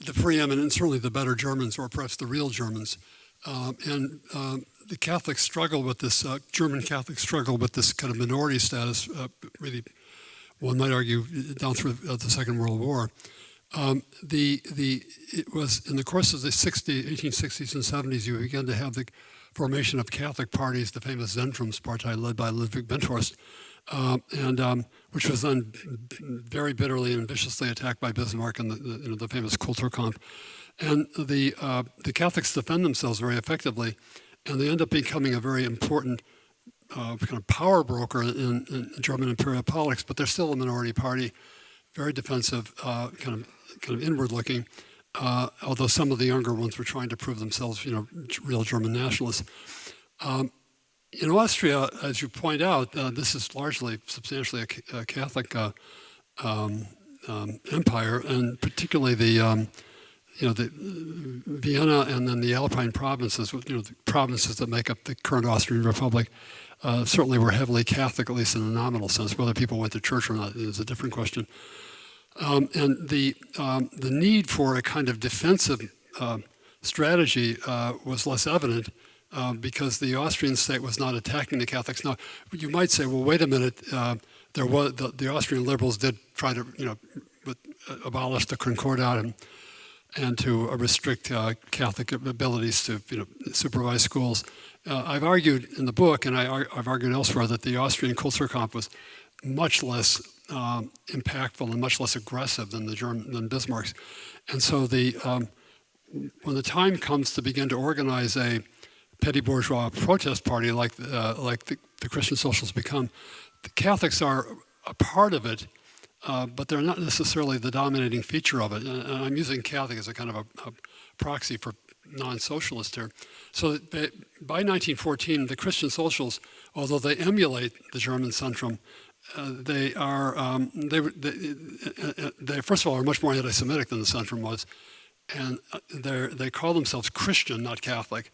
the preeminent, and certainly the better Germans, or perhaps the real Germans, the Catholics struggle with this, German Catholics struggle with this kind of minority status, really, one might argue, down through the Second World War. It was in the course of the 1860s and 70s, you began to have the formation of Catholic parties, the famous Zentrumspartei led by Ludwig Benthorst, which was then very bitterly and viciously attacked by Bismarck and the famous Kulturkampf. And the Catholics defend themselves very effectively, and they end up becoming a very important kind of power broker in German imperial politics, but they're still a minority party, very defensive, kind of inward-looking, although some of the younger ones were trying to prove themselves, real German nationalists. In Austria, as you point out, this is substantially a Catholic empire, and particularly the Vienna and then the Alpine provinces, the provinces that make up the current Austrian Republic, certainly were heavily Catholic, at least in a nominal sense. Whether people went to church or not is a different question. And the need for a kind of defensive strategy was less evident because the Austrian state was not attacking the Catholics. Now, you might say, well, wait a minute, the Austrian liberals did try to, abolish the Concordat and to restrict Catholic abilities to supervise schools. I've argued in the book, and I've argued elsewhere, that the Austrian Kulturkampf was much less impactful and much less aggressive than than Bismarck's. And so when the time comes to begin to organize a petty bourgeois protest party like the Christian Socialists become, the Catholics are a part of it, but they're not necessarily the dominating feature of it. And I'm using Catholic as a kind of a proxy for non-socialist here. So by 1914, the Christian Socials, although they emulate the German Centrum, they first of all are much more anti-Semitic than the Centrum was, and they call themselves Christian, not Catholic,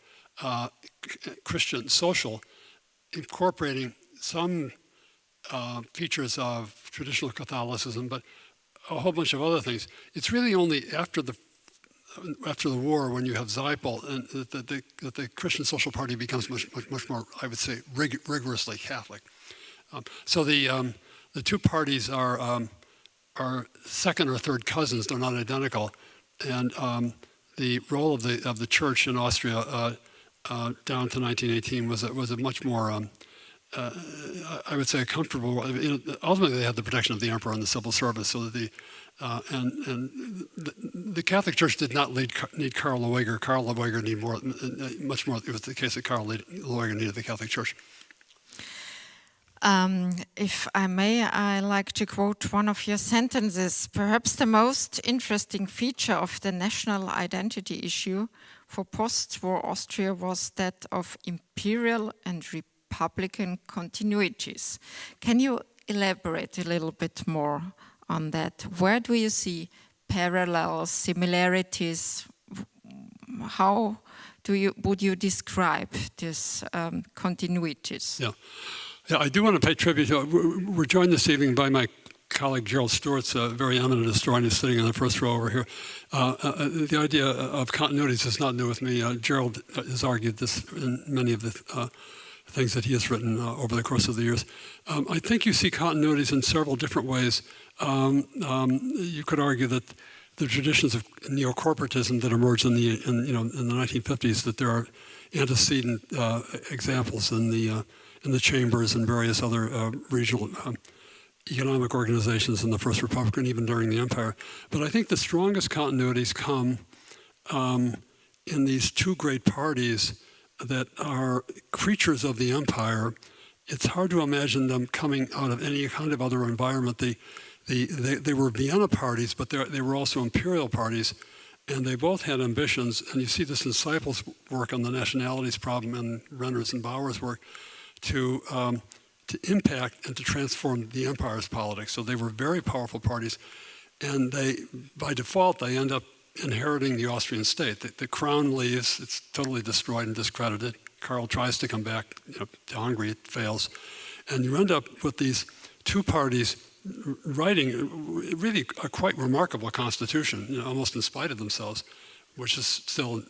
Christian social, incorporating some features of traditional Catholicism, but a whole bunch of other things. It's really only after the war, when you have Zeipel, and that the Christian Social Party becomes much more, I would say, rigorously Catholic. So the two parties are second or third cousins. They're not identical, and the role of the church in Austria down to 1918 was a much more, I would say, a comfortable. Ultimately, they had the protection of the emperor and the civil service, so that the Catholic Church did not need Karl Leuger. Karl Leuger needed much more. It was the case that Karl Leuger needed the Catholic Church. If I may, I like to quote one of your sentences. Perhaps the most interesting feature of the national identity issue for post-war Austria was that of imperial and republican continuities. Can you elaborate a little bit more on that? Where do you see parallels, similarities? How would you describe these continuities? Yeah, I do want to pay tribute to. We're joined this evening by my colleague Gerald Stortz, a very eminent historian who's sitting in the first row over here. The idea of continuities is not new with me. Gerald has argued this in many of the things that he has written over the course of the years. I think you see continuities in several different ways. You could argue that the traditions of neo-corporatism that emerged in the 1950s, that there are antecedent examples in the chambers and various other regional economic organizations in the First Republic and even during the Empire. But I think the strongest continuities come in these two great parties that are creatures of the Empire. It's hard to imagine them coming out of any kind of other environment. They were Vienna parties, but they were also imperial parties, and they both had ambitions. And you see this in Seipel's work on the nationalities problem and Renner's and Bauer's work, to impact and to transform the empire's politics. So they were very powerful parties, and by default, they end up inheriting the Austrian state. The crown leaves, it's totally destroyed and discredited. Karl tries to come back to Hungary, it fails. And you end up with these two parties writing really a quite remarkable constitution, almost in spite of themselves, which is still,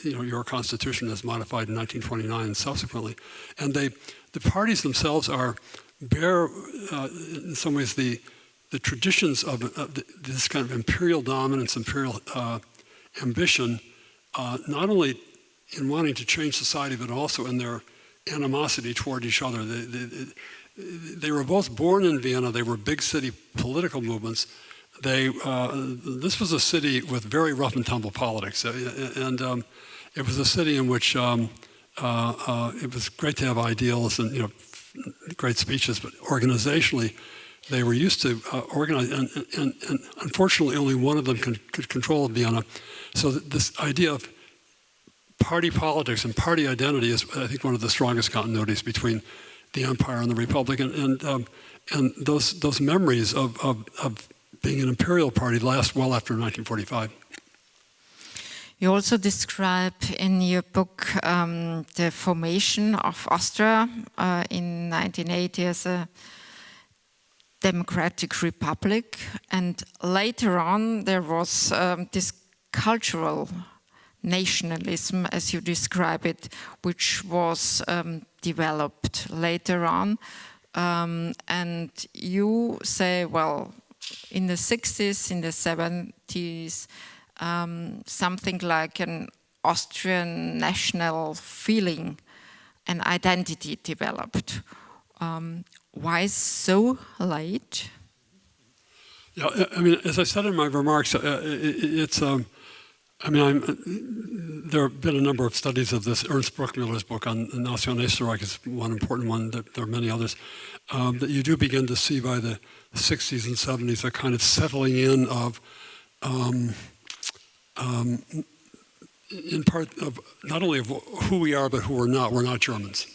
your constitution is modified in 1929 and subsequently. And the parties themselves bear in some ways the traditions of this kind of imperial dominance, imperial ambition, not only in wanting to change society, but also in their animosity toward each other. They were both born in Vienna. They were big city political movements. This was a city with very rough and tumble politics, and it was a city in which it was great to have ideals and great speeches, but organizationally, they were used to organize, and unfortunately, only one of them could control Vienna. So this idea of party politics and party identity is, I think, one of the strongest continuities between the Empire and the Republic, and those memories of being an imperial party last well after 1945. You also describe in your book the formation of Austria in 1980 as a democratic republic, and later on there was this cultural nationalism, as you describe it, which was developed later on. And you say, well, in the 60s, in the 70s, something like an Austrian national feeling and identity developed. Why so late? Yeah, I mean, as I said in my remarks, it's. There have been a number of studies of this. Ernst Bruckmüller's book on Nation Österreich is one important one. There are many others that you do begin to see by the 60s and 70s a kind of settling in of, in part of not only of who we are but who we're not. We're not Germans.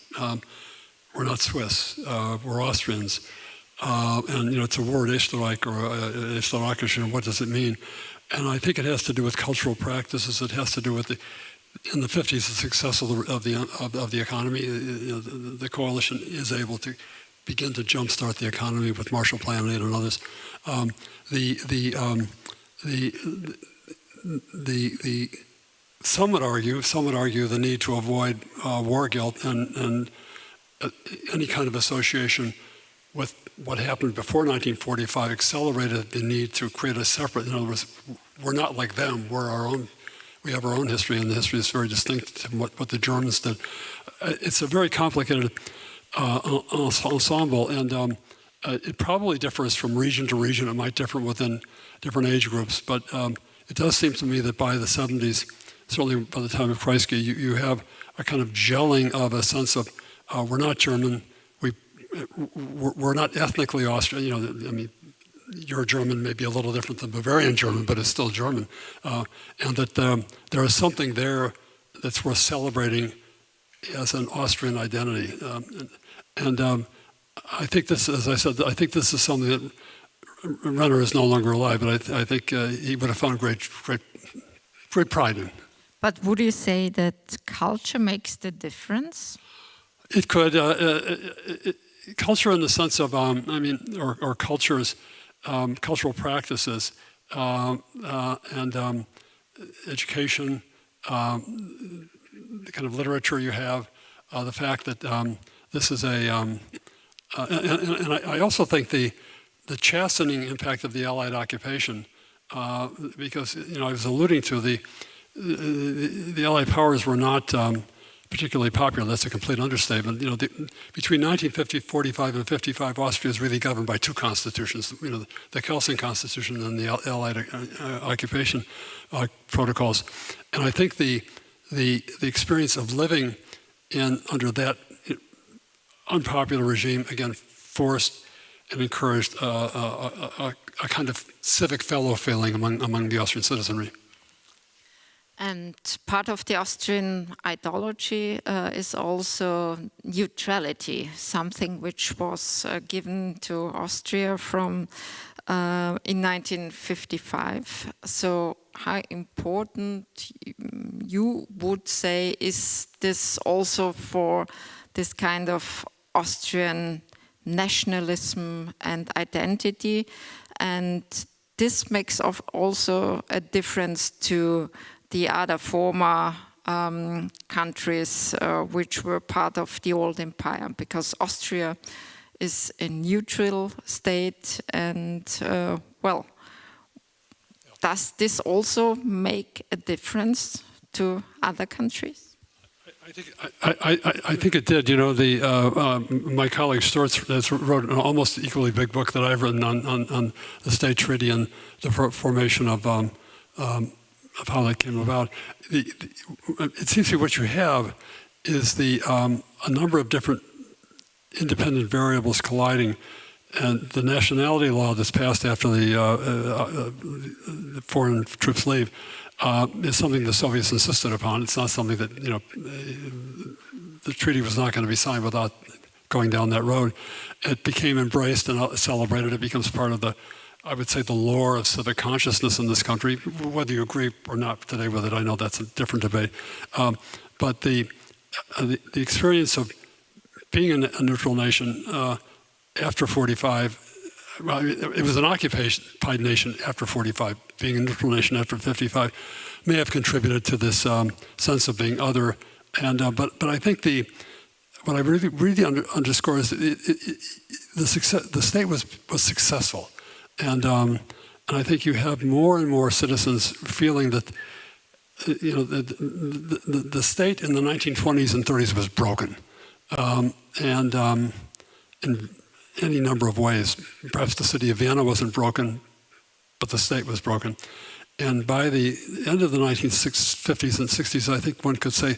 We're not Swiss. We're Austrians. And it's a word, Österreich or Österreichisch, and what does it mean? And I think it has to do with cultural practices. It has to do with in the 50s, the success of the economy. The coalition is able to begin to jumpstart the economy with Marshall Plan Aid and others. Some would argue the need to avoid war guilt and any kind of association with what happened before 1945 accelerated the need to create a separate. In other words, we're not like them. We're our own. we have our own history, and the history is very distinct from what the Germans did. It's a very complicated ensemble, and it probably differs from region to region. It might differ within different age groups, but it does seem to me that by the 70s, certainly by the time of Kreisky, you have a kind of gelling of a sense of we're not German, we're not ethnically Austrian. You know, I mean, your German may be a little different than Bavarian German, but it's still German, and that there is something there that's worth celebrating as an Austrian identity. I think this, as I said, I think this is something that Renner is no longer alive, but I think he would have found great pride in. But would you say that culture makes the difference? It could. Culture in the sense of, I mean, or cultures, cultural practices, and education, the kind of literature you have, the fact that this is a, and I also think the chastening impact of the Allied occupation, because, you know, I was alluding to the Allied powers were not particularly popular. That's a complete understatement. You know, between 1945 and 55, Austria is really governed by two constitutions. You know, the Kelsen Constitution and the Allied occupation protocols. And I think the experience of living under that unpopular regime, again, forced and encouraged a kind of civic fellow feeling among the Austrian citizenry. And part of the Austrian ideology is also neutrality, something which was given to Austria from in 1955. So how important you would say is this also for this kind of Austrian nationalism and identity? And this makes also a difference to the other former countries which were part of the old empire, because Austria is a neutral state, and well, does this also make a difference to other countries? I think it did. You know, my colleague Storz wrote an almost equally big book that I've written on the state treaty and the formation of how that came about. It seems to me what you have is a number of different independent variables colliding, and the nationality law that's passed after the foreign troops leave is something the Soviets insisted upon. It's not something that, you know, the treaty was not going to be signed without going down that road. It became embraced and celebrated. It becomes part of I would say, the lore of civic consciousness in this country. Whether you agree or not today with it, I know that's a different debate. But the experience of being a neutral nation after 45, well, it was an occupied nation after 45. Being a neutral nation after 55 may have contributed to this sense of being other. And but I think what I really underscore is the state was successful. And I think you have more and more citizens feeling that, you know, the state in the 1920s and 30s was broken, and in any number of ways. Perhaps the city of Vienna wasn't broken, but the state was broken. And by the end of the 1950s and 60s, I think one could say,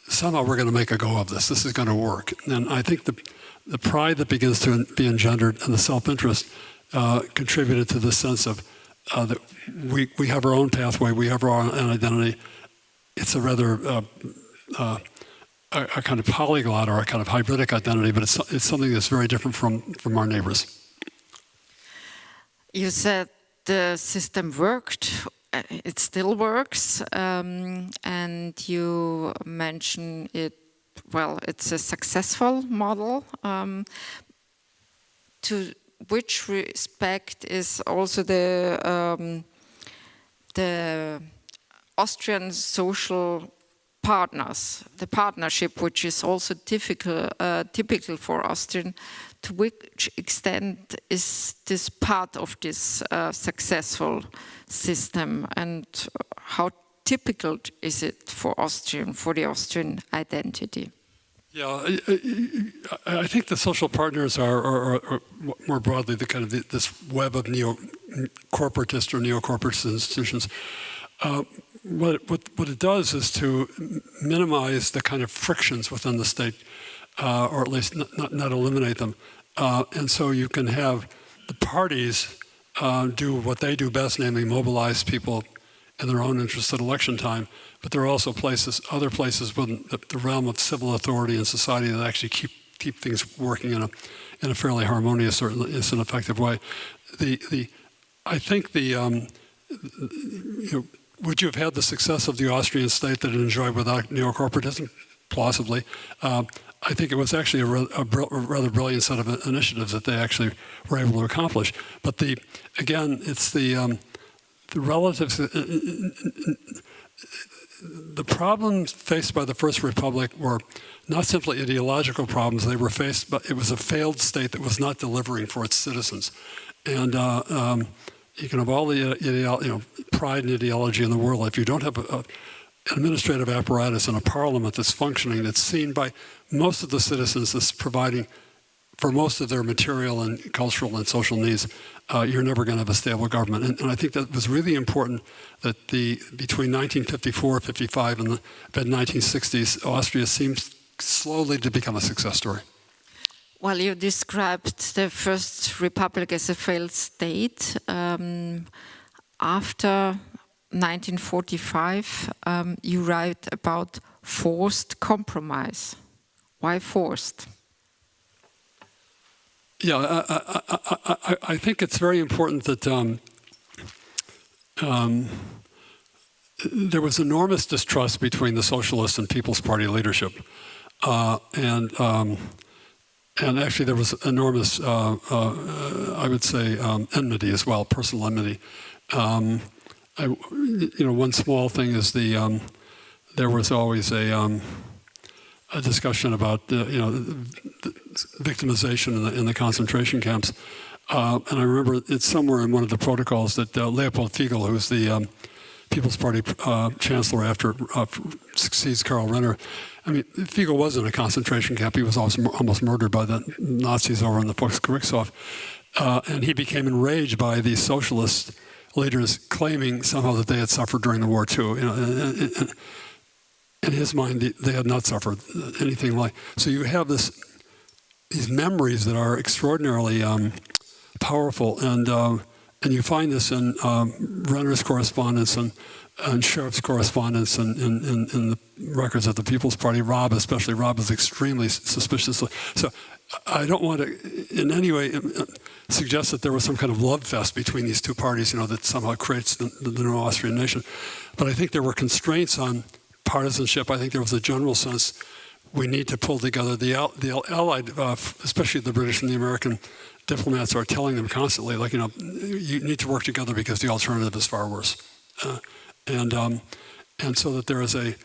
somehow we're going to make a go of this. This is going to work. And I think the pride that begins to be engendered and the self-interest contributed to this sense of that we have our own pathway, we have our own identity. It's a rather a kind of polyglot or a kind of hybridic identity, but it's something that's very different from our neighbors. You said the system worked. It still works, and you mentioned it. Well, it's a successful model. To which respect is also the Austrian social partners, the partnership, which is also typical for Austrian. To which extent is this part of this successful system, and how typical is it for the Austrian identity? Yeah, I think the social partners are more broadly the kind of this web of neo-corporatist or neo-corporatist institutions. What it does is to minimize the kind of frictions within the state, or at least not eliminate them. And so you can have the parties do what they do best, namely mobilize people in their own interest at election time. But there are also other places within the realm of civil authority and society that actually keep things working in a fairly harmonious or an effective way. I think would you have had the success of the Austrian state that it enjoyed without neo-corporatism? Plausibly. I think it was actually a rather brilliant set of initiatives that they actually were able to accomplish. But again, it's the relatives. The problems faced by the First Republic were not simply ideological problems. They were faced, but it was a failed state that was not delivering for its citizens. And you can have all the pride and ideology in the world. If you don't have an administrative apparatus and a parliament that's functioning, that's seen by most of the citizens as providing for most of their material and cultural and social needs, you're never going to have a stable government. And I think that was really important that between 1954, 55, and the mid-1960s, Austria seems slowly to become a success story. Well, you described the First Republic as a failed state. After 1945, you write about forced compromise. Why forced? Yeah, I think it's very important that there was enormous distrust between the Socialist and People's Party leadership, and actually there was enormous, I would say, enmity as well, personal enmity. One small thing is there was always a discussion about victimization in the concentration camps, and I remember it's somewhere in one of the protocols that Leopold Fiegel, who's the People's Party chancellor after succeeds Karl Renner. I mean, Fiegel was in a concentration camp. He was almost murdered by the Nazis over in the Volksgerichtshof, and he became enraged by these socialist leaders claiming somehow that they had suffered during the war too. In his mind, they had not suffered anything like. So you have these memories that are extraordinarily powerful, and you find this in Renner's correspondence and Sheriff's correspondence and in the records of the People's Party. Rob is extremely suspicious. So I don't want to in any way suggest that there was some kind of love fest between these two parties, that somehow creates the new Austrian nation. But I think there were constraints on partisanship. I think there was a general sense we need to pull together. The Allied, especially the British and the American diplomats, are telling them constantly, you need to work together because the alternative is far worse. And so that there is a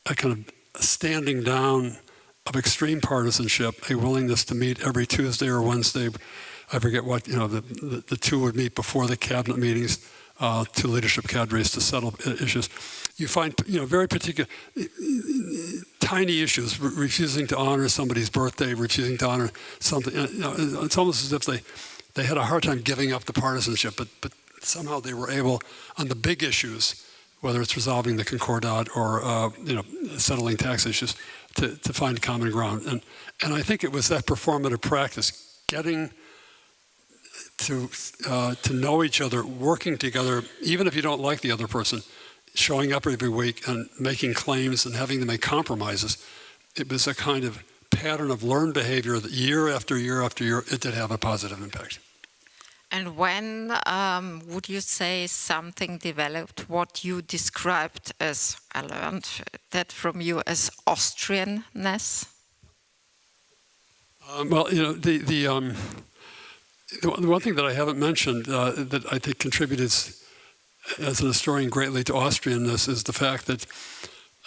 kind of standing down of extreme partisanship, a willingness to meet every Tuesday or Wednesday. I forget what, the two would meet before the cabinet meetings, two leadership cadres to settle issues. You find, very particular, tiny issues, refusing to honor somebody's birthday, refusing to honor something. It's almost as if they had a hard time giving up the partisanship, but somehow they were able, on the big issues, whether it's resolving the Concordat or settling tax issues, to find common ground. And I think it was that performative practice, getting to know each other, working together, even if you don't like the other person, showing up every week and making claims and having to make compromises. It was a kind of pattern of learned behavior that year after year after year, it did have a positive impact. And when would you say something developed what you described as, I learned that from you, as Austrianness? The one thing that I haven't mentioned that I think contributed as an historian greatly to Austrianness is the fact that,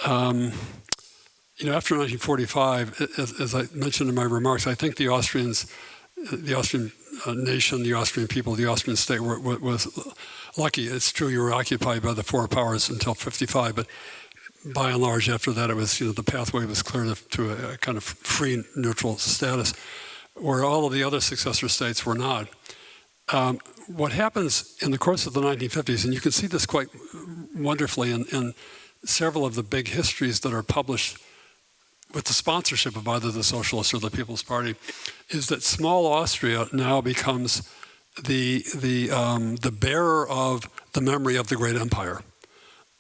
after 1945, as I mentioned in my remarks, I think the Austrian nation, the Austrian people, the Austrian state was lucky. It's true you were occupied by the foreign powers until 55, but by and large, after that, it was, the pathway was clear to a kind of free, neutral status, where all of the other successor states were not. What happens in the course of the 1950s, and you can see this quite wonderfully in several of the big histories that are published with the sponsorship of either the Socialists or the People's Party, is that small Austria now becomes the bearer of the memory of the great empire.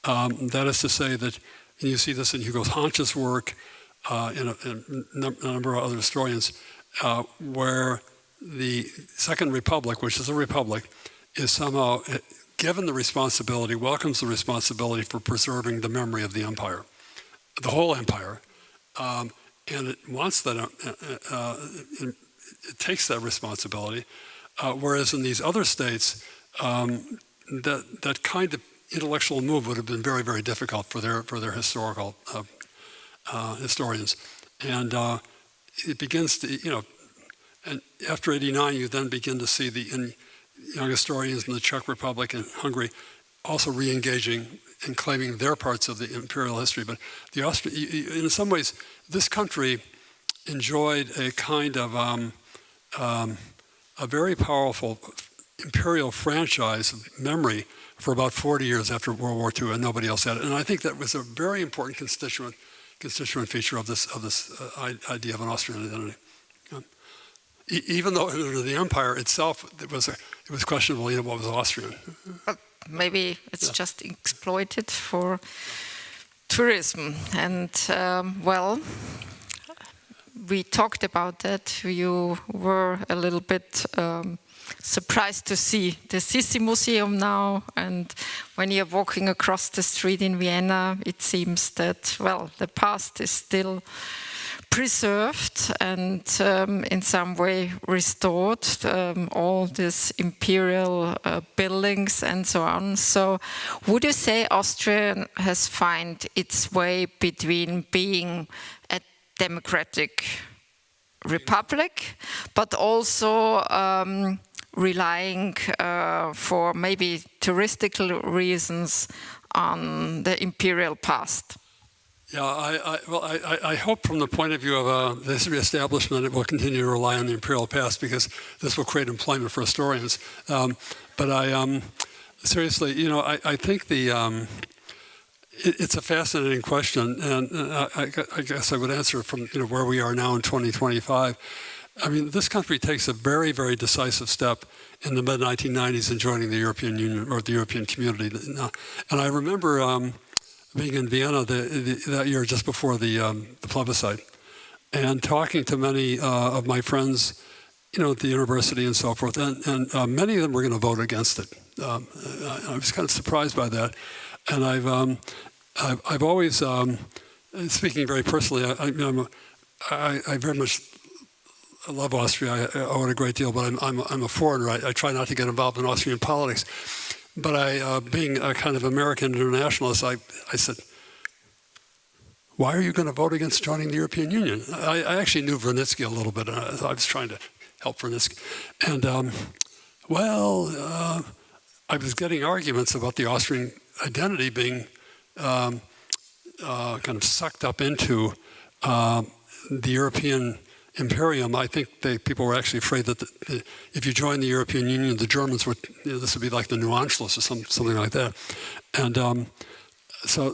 That is to say that, and you see this in Hugo Hansch's work, in a number of other historians, where the Second Republic, which is a republic, is somehow given the responsibility, welcomes the responsibility for preserving the memory of the empire, the whole empire, and it wants that, it takes that responsibility, whereas in these other states, that kind of intellectual move would have been very, very difficult for their historical historians, and it begins to, and after '89, you then begin to see the young historians in the Czech Republic and Hungary also re-engaging and claiming their parts of the imperial history. But the in some ways, this country enjoyed a kind of a very powerful imperial franchise of memory for about 40 years after World War II, and nobody else had it. And I think that was a very important constituent feature of this idea of an Austrian identity. Even though under the empire itself, it was questionable, what was Austrian. But maybe it's just exploited for tourism. And well, we talked about that. You were a little bit surprised to see the Sissi Museum now, and when you're walking across the street in Vienna, it seems that, well, the past is still preserved and in some way restored, all these imperial buildings and so on. So would you say Austria has found its way between being a democratic republic, but also relying for maybe touristical reasons on the imperial past? Yeah, I hope from the point of view of the history establishment, it will continue to rely on the imperial past, because this will create employment for historians. But seriously, I think it's a fascinating question, and I guess I would answer from where we are now in 2025. I mean, this country takes a very, very decisive step in the mid-1990s in joining the European Union, or the European community. And I remember being in Vienna that year just before the plebiscite, and talking to many of my friends, at the university and so forth, and many of them were going to vote against it. I was kind of surprised by that, and I've always, speaking very personally, I very much love Austria. I owe it a great deal, but I'm a foreigner. I try not to get involved in Austrian politics. But being a kind of American internationalist, I said, why are you going to vote against joining the European Union? I actually knew Vrnitsky a little bit, and I was trying to help Vrnitsky. And, I was getting arguments about the Austrian identity being kind of sucked up into the European imperium. I think people were actually afraid that if you join the European Union, the Germans would, this would be like the new Anschluss or something like that. And so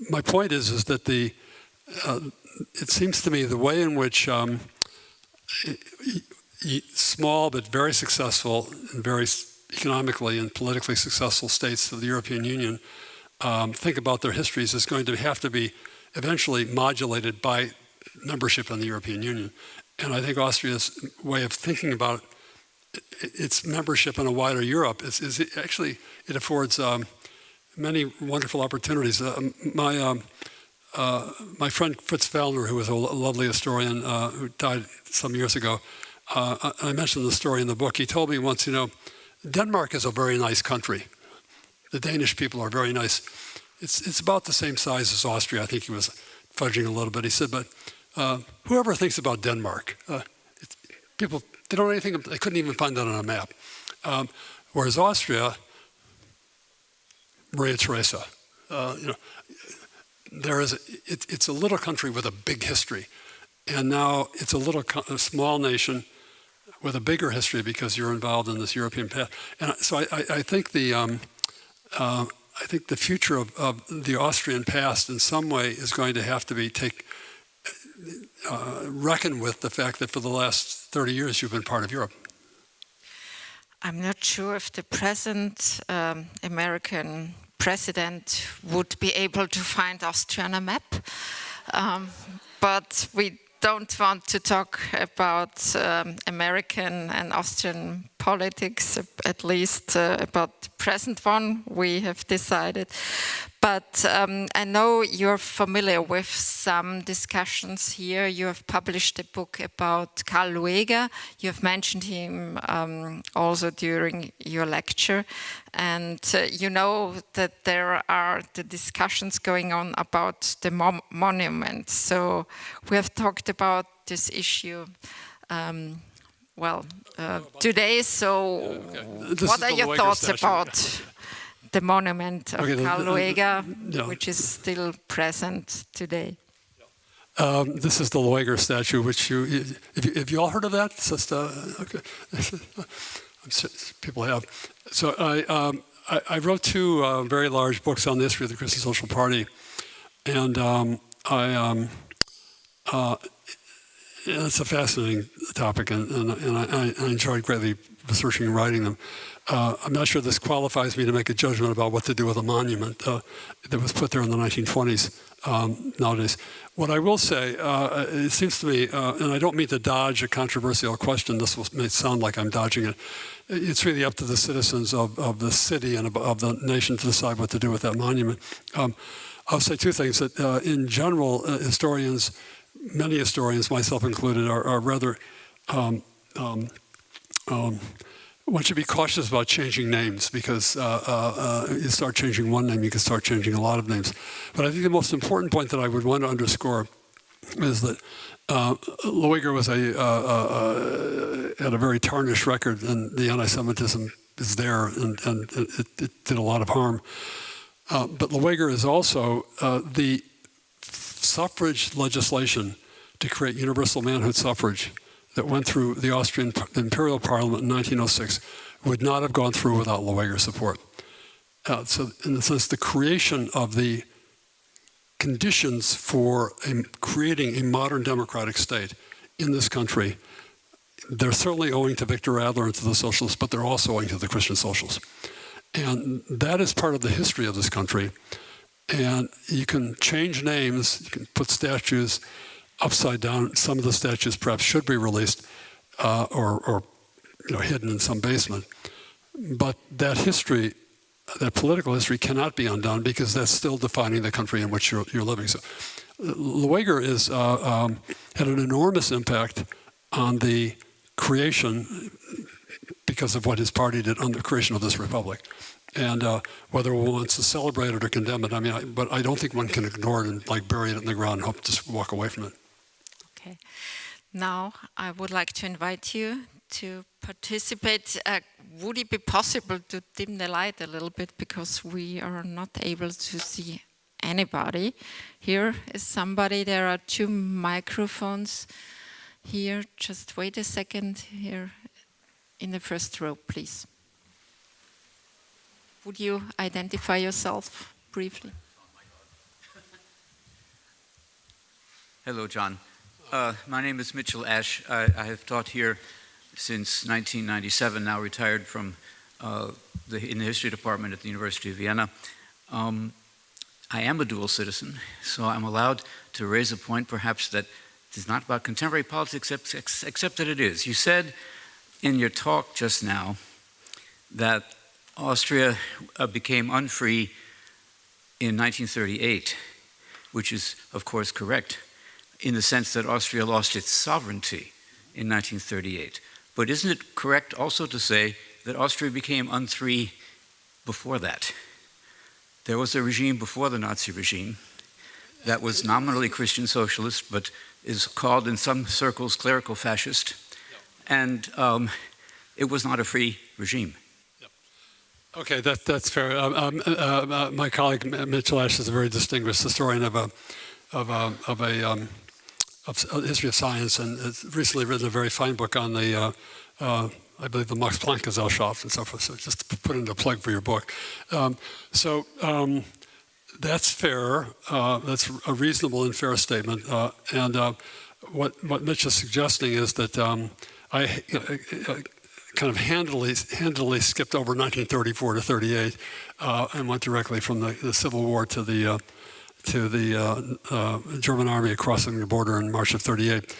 my point is that it seems to me the way in which small but very successful and very economically and politically successful states of the European Union think about their histories is going to have to be eventually modulated by membership in the European Union. And I think Austria's way of thinking about its membership in a wider Europe is actually, it affords many wonderful opportunities. My friend Fritz Fellner, who was a lovely historian who died some years ago, I mentioned the story in the book. He told me once, Denmark is a very nice country. The Danish people are very nice. It's about the same size as Austria. I think he was fudging a little bit. He said, but whoever thinks about Denmark, people, they don't know anything, they couldn't even find that on a map. Whereas Austria, Maria Theresa. It's a little country with a big history, and now it's a small nation with a bigger history because you're involved in this European path. And so I think the future of the Austrian past in some way is going to have to be reckon with the fact that for the last 30 years you've been part of Europe. I'm not sure if the present American president would be able to find Austria on a map, but we don't want to talk about American and Austrian politics, at least about the present one we have decided. But I know you're familiar with some discussions here. You have published a book about Karl Lueger. You have mentioned him also during your lecture. And you know that there are the discussions going on about the monument. So we have talked about this issue today. So what are your thoughts about the monument of Karl Lueger, which is still present today? This is the Lueger statue, which have you all heard of that? It's just, okay. People have. So I wrote two very large books on the history of the Christian Social Party, and it's a fascinating topic, and I enjoyed greatly researching and writing them. I'm not sure this qualifies me to make a judgment about what to do with a monument that was put there in the 1920s nowadays. What I will say, it seems to me, and I don't mean to dodge a controversial question, may sound like I'm dodging it. It's really up to the citizens of the city and of the nation to decide what to do with that monument. I'll say two things, that in general, historians, many historians, myself included, are rather one should be cautious about changing names, because you start changing one name, you can start changing a lot of names. But I think the most important point that I would want to underscore is that Lueger had a very tarnished record, and the anti-Semitism is there, and it did a lot of harm. But Lueger is also the suffrage legislation to create universal manhood suffrage that went through the Austrian Imperial Parliament in 1906 would not have gone through without Lueger's support. So in the sense, the creation of the conditions for creating a modern democratic state in this country, they're certainly owing to Victor Adler and to the socialists, but they're also owing to the Christian socialists. And that is part of the history of this country. And you can change names, you can put statues upside down. Some of the statues perhaps should be released or hidden in some basement. But that history, that political history, cannot be undone, because that's still defining the country in which you're living. So Lueger had an enormous impact on the creation, because of what his party did on the creation of this republic. And whether one wants to celebrate it or condemn it, but I don't think one can ignore it and bury it in the ground and hope to just walk away from it. Okay. Now I would like to invite you to participate. Would it be possible to dim the light a little bit, because we are not able to see anybody? Here is somebody. There are two microphones here. Just wait a second here in the first row, please. Would you identify yourself briefly? Hello, John. My name is Mitchell Ash. I have taught here since 1997, now retired from in the history department at the University of Vienna. I am a dual citizen, so I'm allowed to raise a point perhaps that is not about contemporary politics, except that it is. You said in your talk just now that Austria became unfree in 1938, which is, of course, correct, in the sense that Austria lost its sovereignty in 1938. But isn't it correct also to say that Austria became unfree before that? There was a regime before the Nazi regime that was nominally Christian socialist, but is called in some circles clerical fascist, and it was not a free regime. Okay, that's fair. My colleague Mitchell Ash is a very distinguished historian of a history of science, and has recently written a very fine book on the, I believe, the Max Planck Gesellschaft and so forth. So just to put in a plug for your book. That's fair. That's a reasonable and fair statement. What Mitch is suggesting is that I kind of handily skipped over 1934 to 38 and went directly from the Civil War to the German army crossing the border in March of 38.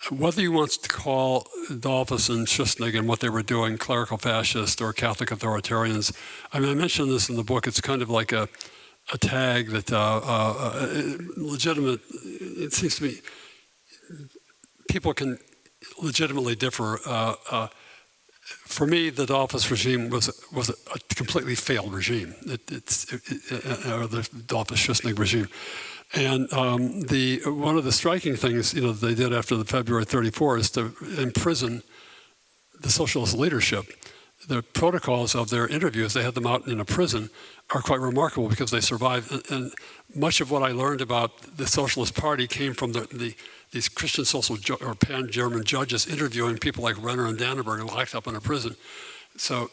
Whether you want to call Dollfuss and Schuschnigg and what they were doing clerical fascists or Catholic authoritarians, I mean, I mentioned this in the book. It's kind of like a tag that legitimate. It seems to me people can legitimately differ. For me, the Dollfuss regime was a completely failed regime. Or the Dollfuss-Schuschnigg regime. And one of the striking things they did after the February 34 is to imprison the socialist leadership. The protocols of their interviews, they had them out in a prison, are quite remarkable because they survived. And much of what I learned about the Socialist Party came from these Christian social or pan-German judges interviewing people like Renner and Dannenberg locked up in a prison. So,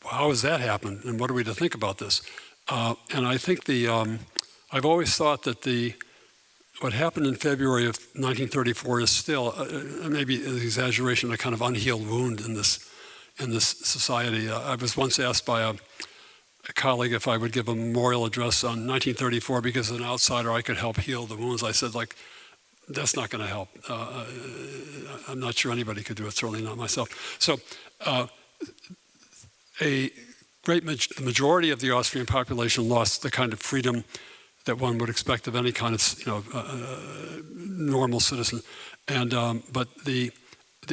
how has that happened? And what are we to think about this? And I think I've always thought that what happened in February of 1934 is still maybe an exaggeration, a kind of unhealed wound in this society. I was once asked by a colleague if I would give a memorial address on 1934 because as an outsider I could help heal the wounds. I said, that's not going to help. I'm not sure anybody could do it, certainly not myself. So the majority of the Austrian population lost the kind of freedom that one would expect of any kind of normal citizen. And but the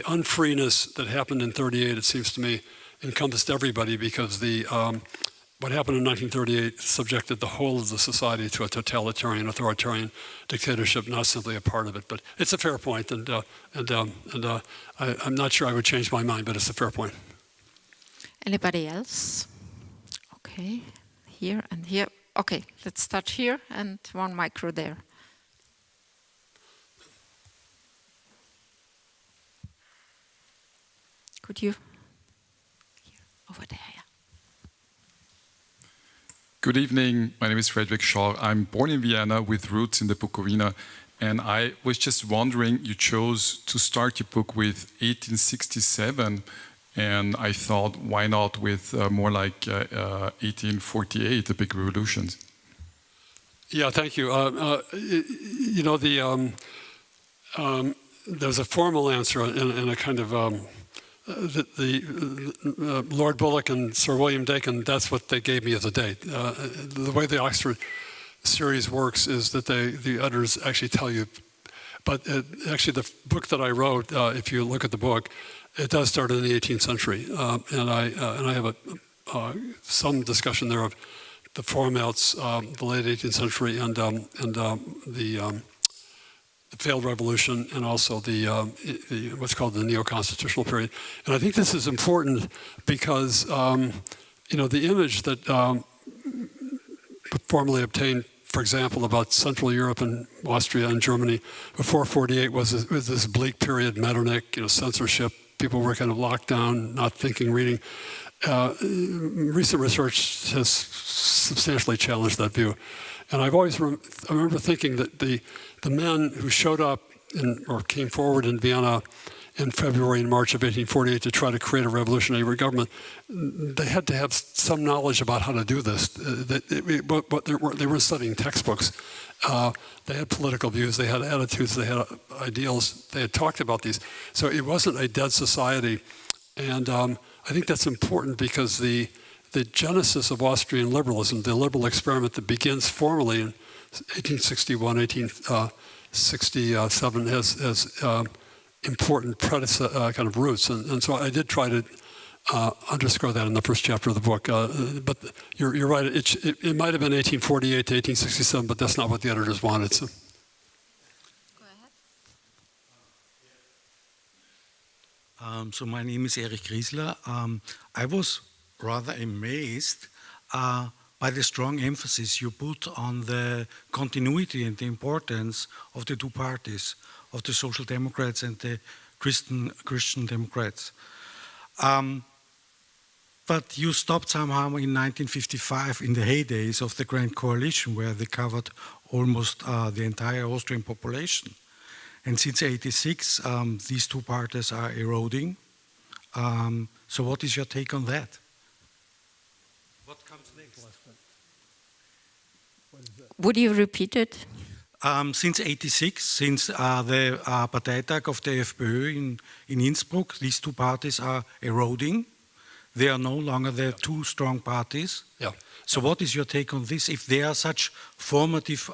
unfreeness that happened in 38, it seems to me, encompassed everybody because what happened in 1938 subjected the whole of the society to a totalitarian, authoritarian dictatorship, not simply a part of it. But it's a fair point, and I'm not sure I would change my mind, but it's a fair point. Anybody else? Okay, here and here. Okay, let's start here and one micro there. Could you? Here, over there, yeah. Good evening, my name is Frederick Shaw. I'm born in Vienna with roots in the Bukowina, and I was just wondering, you chose to start your book with 1867, and I thought, why not with more like 1848, the big revolutions? Yeah, thank you. There's a formal answer and a kind of Lord Bullock and Sir William Dacon. That's what they gave me as a date. The way the Oxford series works is that the editors actually tell you. But actually, the book that I wrote, if you look at the book, it does start in the 18th century, and I have some discussion there of the formats, the late 18th century, and the failed revolution, and also the what's called the neo-constitutional period. And I think this is important because the image that formerly obtained, for example, about Central Europe and Austria and Germany before '48 was this bleak period, Metternich, censorship. People were kind of locked down, not thinking, reading. Recent research has substantially challenged that view. And I've always I remember thinking that the men who showed up or came forward in Vienna in February and March of 1848 to try to create a revolutionary government, they had to have some knowledge about how to do this. But they weren't studying textbooks. They had political views, they had attitudes, they had ideals, they had talked about these. So it wasn't a dead society. And I think that's important because the genesis of Austrian liberalism, the liberal experiment that begins formally in 1861, 1867, has important kind of roots. And so I did try to underscore that in the first chapter of the book. But you're right, it might have been 1848 to 1867, but that's not what the editors wanted. So. Go ahead. So my name is Erich Griesler. I was rather amazed by the strong emphasis you put on the continuity and the importance of the two parties, of the Social Democrats and the Christian Democrats. But you stopped somehow in 1955 in the heydays of the Grand Coalition, where they covered almost the entire Austrian population. And since '86, these two parties are eroding. So what is your take on that? What comes next? Would you repeat it? Since '86, since the Parteitag of the FPÖ in Innsbruck, these two parties are eroding. They are no longer the two strong parties. Yeah. So what is your take on this, if they are such formative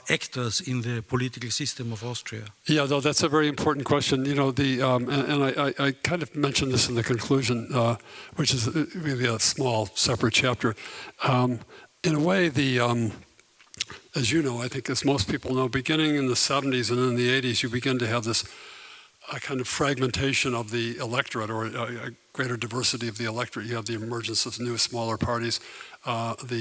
actors in the political system of Austria? Yeah, though that's a very important question. You know, I kind of mentioned this in the conclusion, which is really a small separate chapter. In a way, as you know, I think as most people know, beginning in the 70s and in the 80s, you begin to have this kind of fragmentation of the electorate, or a greater diversity of the electorate. You have the emergence of new, smaller parties, and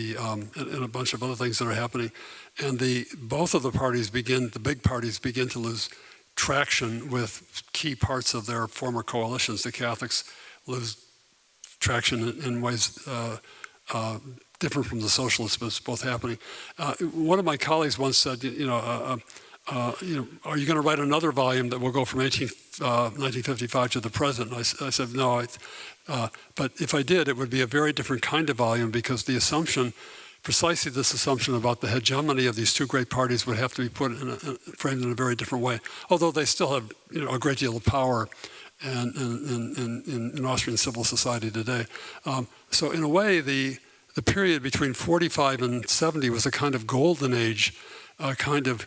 a bunch of other things that are happening. And both of the parties the big parties begin to lose traction with key parts of their former coalitions. The Catholics lose traction in ways different from the socialists, but it's both happening. One of my colleagues once said, are you going to write another volume that will go from 1955 to the present? And I said, no. But if I did, it would be a very different kind of volume, because the assumption, precisely this assumption about the hegemony of these two great parties, would have to be framed in a very different way. Although they still have a great deal of power in Austrian civil society today. So in a way, the period between 45 and 70 was a kind of golden age, a kind of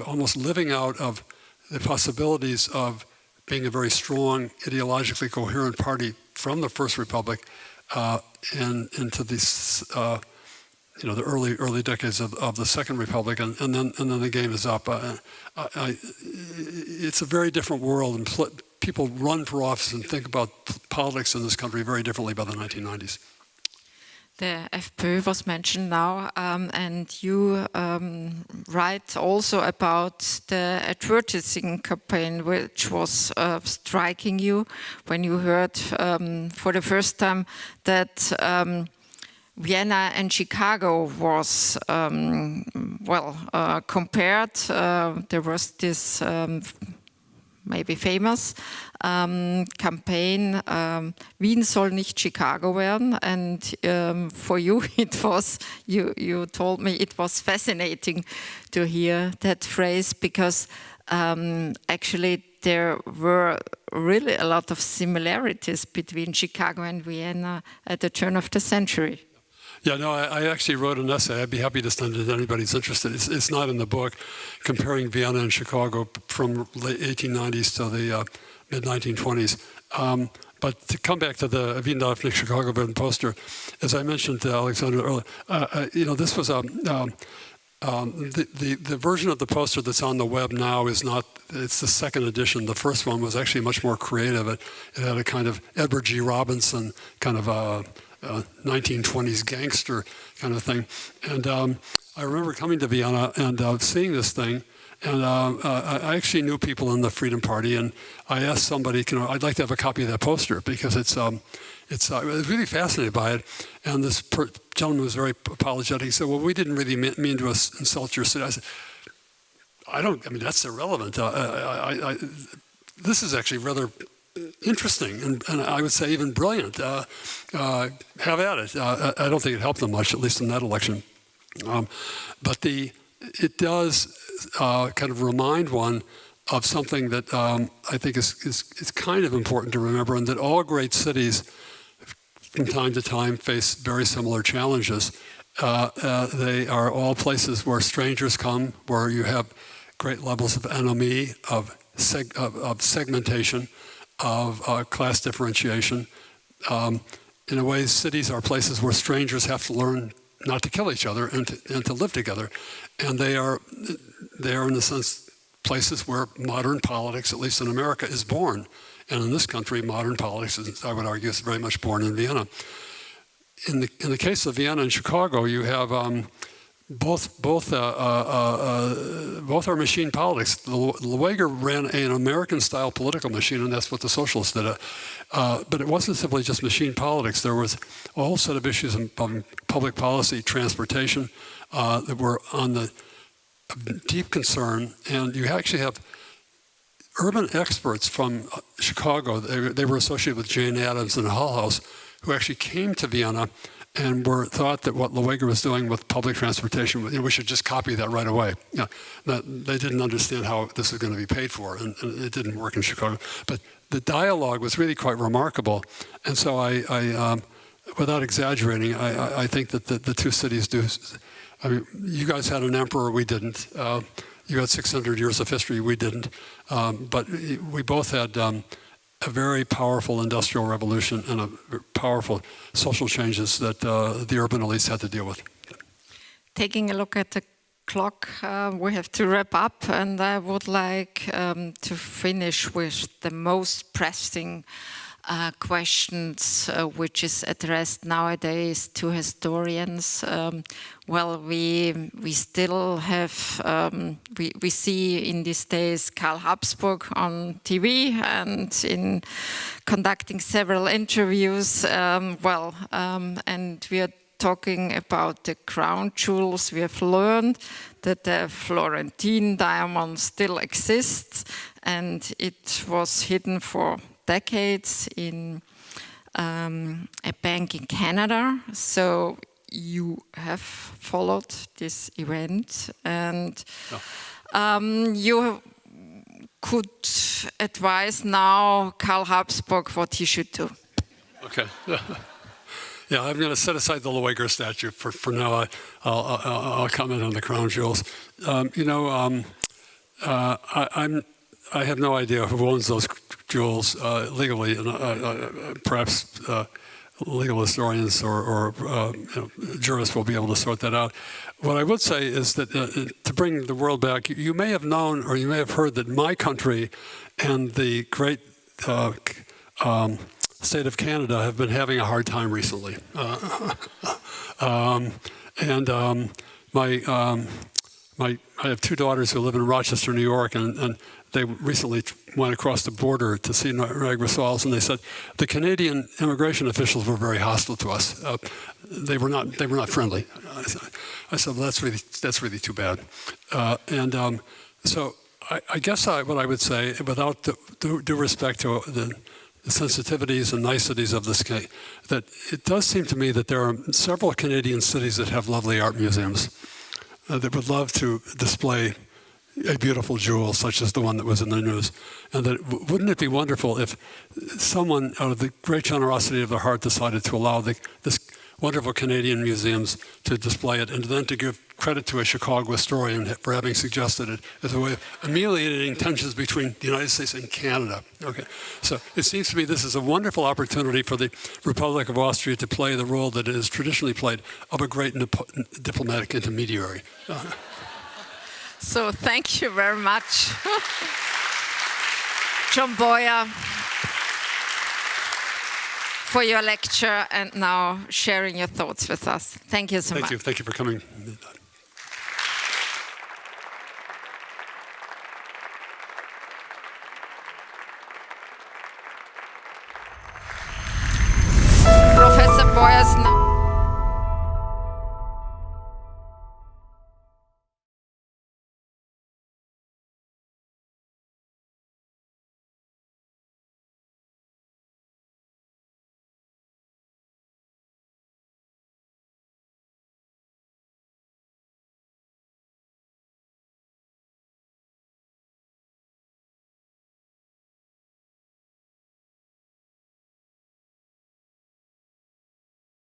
almost living out of the possibilities of being a very strong, ideologically coherent party from the First Republic and into these, the early decades of the Second Republic, and then the game is up. It's a very different world, and people run for office and think about politics in this country very differently by the 1990s. The FPÖ was mentioned now, and you write also about the advertising campaign, which was striking you when you heard for the first time that Vienna and Chicago was compared. There was this maybe famous campaign, Wien soll nicht Chicago werden, and for you it was, you told me it was fascinating to hear that phrase, because actually there were really a lot of similarities between Chicago and Vienna at the turn of the century. Yeah, no, I actually wrote an essay. I'd be happy to send it to anybody who's interested. It's not in the book, comparing Vienna and Chicago from late 1890s to the mid-1920s. But to come back to the Wien darf nicht Chicago werden poster, as I mentioned to Alexandra earlier, this was the version of the poster that's on the web now is not, it's the second edition. The first one was actually much more creative. It had a kind of Edward G. Robinson kind of 1920s gangster kind of thing. And I remember coming to Vienna and seeing this thing. And I actually knew people in the Freedom Party, and I asked somebody, I'd like to have a copy of that poster, because I was really fascinated by it. And this gentleman was very apologetic. He said, well, we didn't really mean to insult your city. I said, that's irrelevant. This is actually rather interesting, and I would say even brilliant. Have at it. I don't think it helped them much, at least in that election. But it does kind of remind one of something that I think is kind of important to remember, and that all great cities from time to time face very similar challenges. They are all places where strangers come, where you have great levels of ennui, of segmentation, of class differentiation. In a way, cities are places where strangers have to learn not to kill each other and to live together. And they are in a sense places where modern politics, at least in America, is born. And in this country, modern politics, is, I would argue, is very much born in Vienna. In the case of Vienna and Chicago, you have both are machine politics. Lueger ran an American-style political machine, and that's what the socialists did. But it wasn't simply just machine politics. There was a whole set of issues in public policy, transportation, that were on the deep concern. And you actually have urban experts from Chicago. They were associated with Jane Addams and Hull House, who actually came to Vienna and thought that what Lueger was doing with public transportation, we should just copy that right away. They didn't understand how this was going to be paid for, and it didn't work in Chicago. But the dialogue was really quite remarkable. And so I without exaggerating, I think that the two cities do. I mean, you guys had an emperor, we didn't. You had 600 years of history, we didn't. But we both had a very powerful industrial revolution and a powerful social changes that the urban elites had to deal with. Taking a look at the clock, we have to wrap up, and I would like to finish with the most pressing questions which is addressed nowadays to historians. Well, we still have, we see in these days Karl Habsburg on TV and in conducting several interviews. And we are talking about the crown jewels. We have learned that the Florentine diamond still exists, and it was hidden for decades in a bank in Canada. So you have followed this event, and you could advise now Karl Habsburg what he should do. Okay. Yeah, I'm going to set aside the Lueger statue for now. I'll comment on the crown jewels. I have no idea who owns those jewels legally, and perhaps legal historians or jurists will be able to sort that out. What I would say is that to bring the world back, you may have known or you may have heard that my country and the great state of Canada have been having a hard time recently. I have two daughters who live in Rochester, New York, and they recently went across the border to see Niagara Falls, and they said the Canadian immigration officials were very hostile to us. They were not friendly. I said, well, that's really too bad. So I guess what I would say, without due respect to the sensitivities and niceties of this case, that it does seem to me that there are several Canadian cities that have lovely art museums that would love to display a beautiful jewel such as the one that was in the news. And that wouldn't it be wonderful if someone out of the great generosity of their heart decided to allow this wonderful Canadian museums to display it, and then to give credit to a Chicago historian for having suggested it as a way of ameliorating tensions between the United States and Canada. Okay, so it seems to me this is a wonderful opportunity for the Republic of Austria to play the role that it has traditionally played of a great diplomatic intermediary. So thank you very much, John Boyer, for your lecture and now sharing your thoughts with us. Thank you so much. Thank you for coming.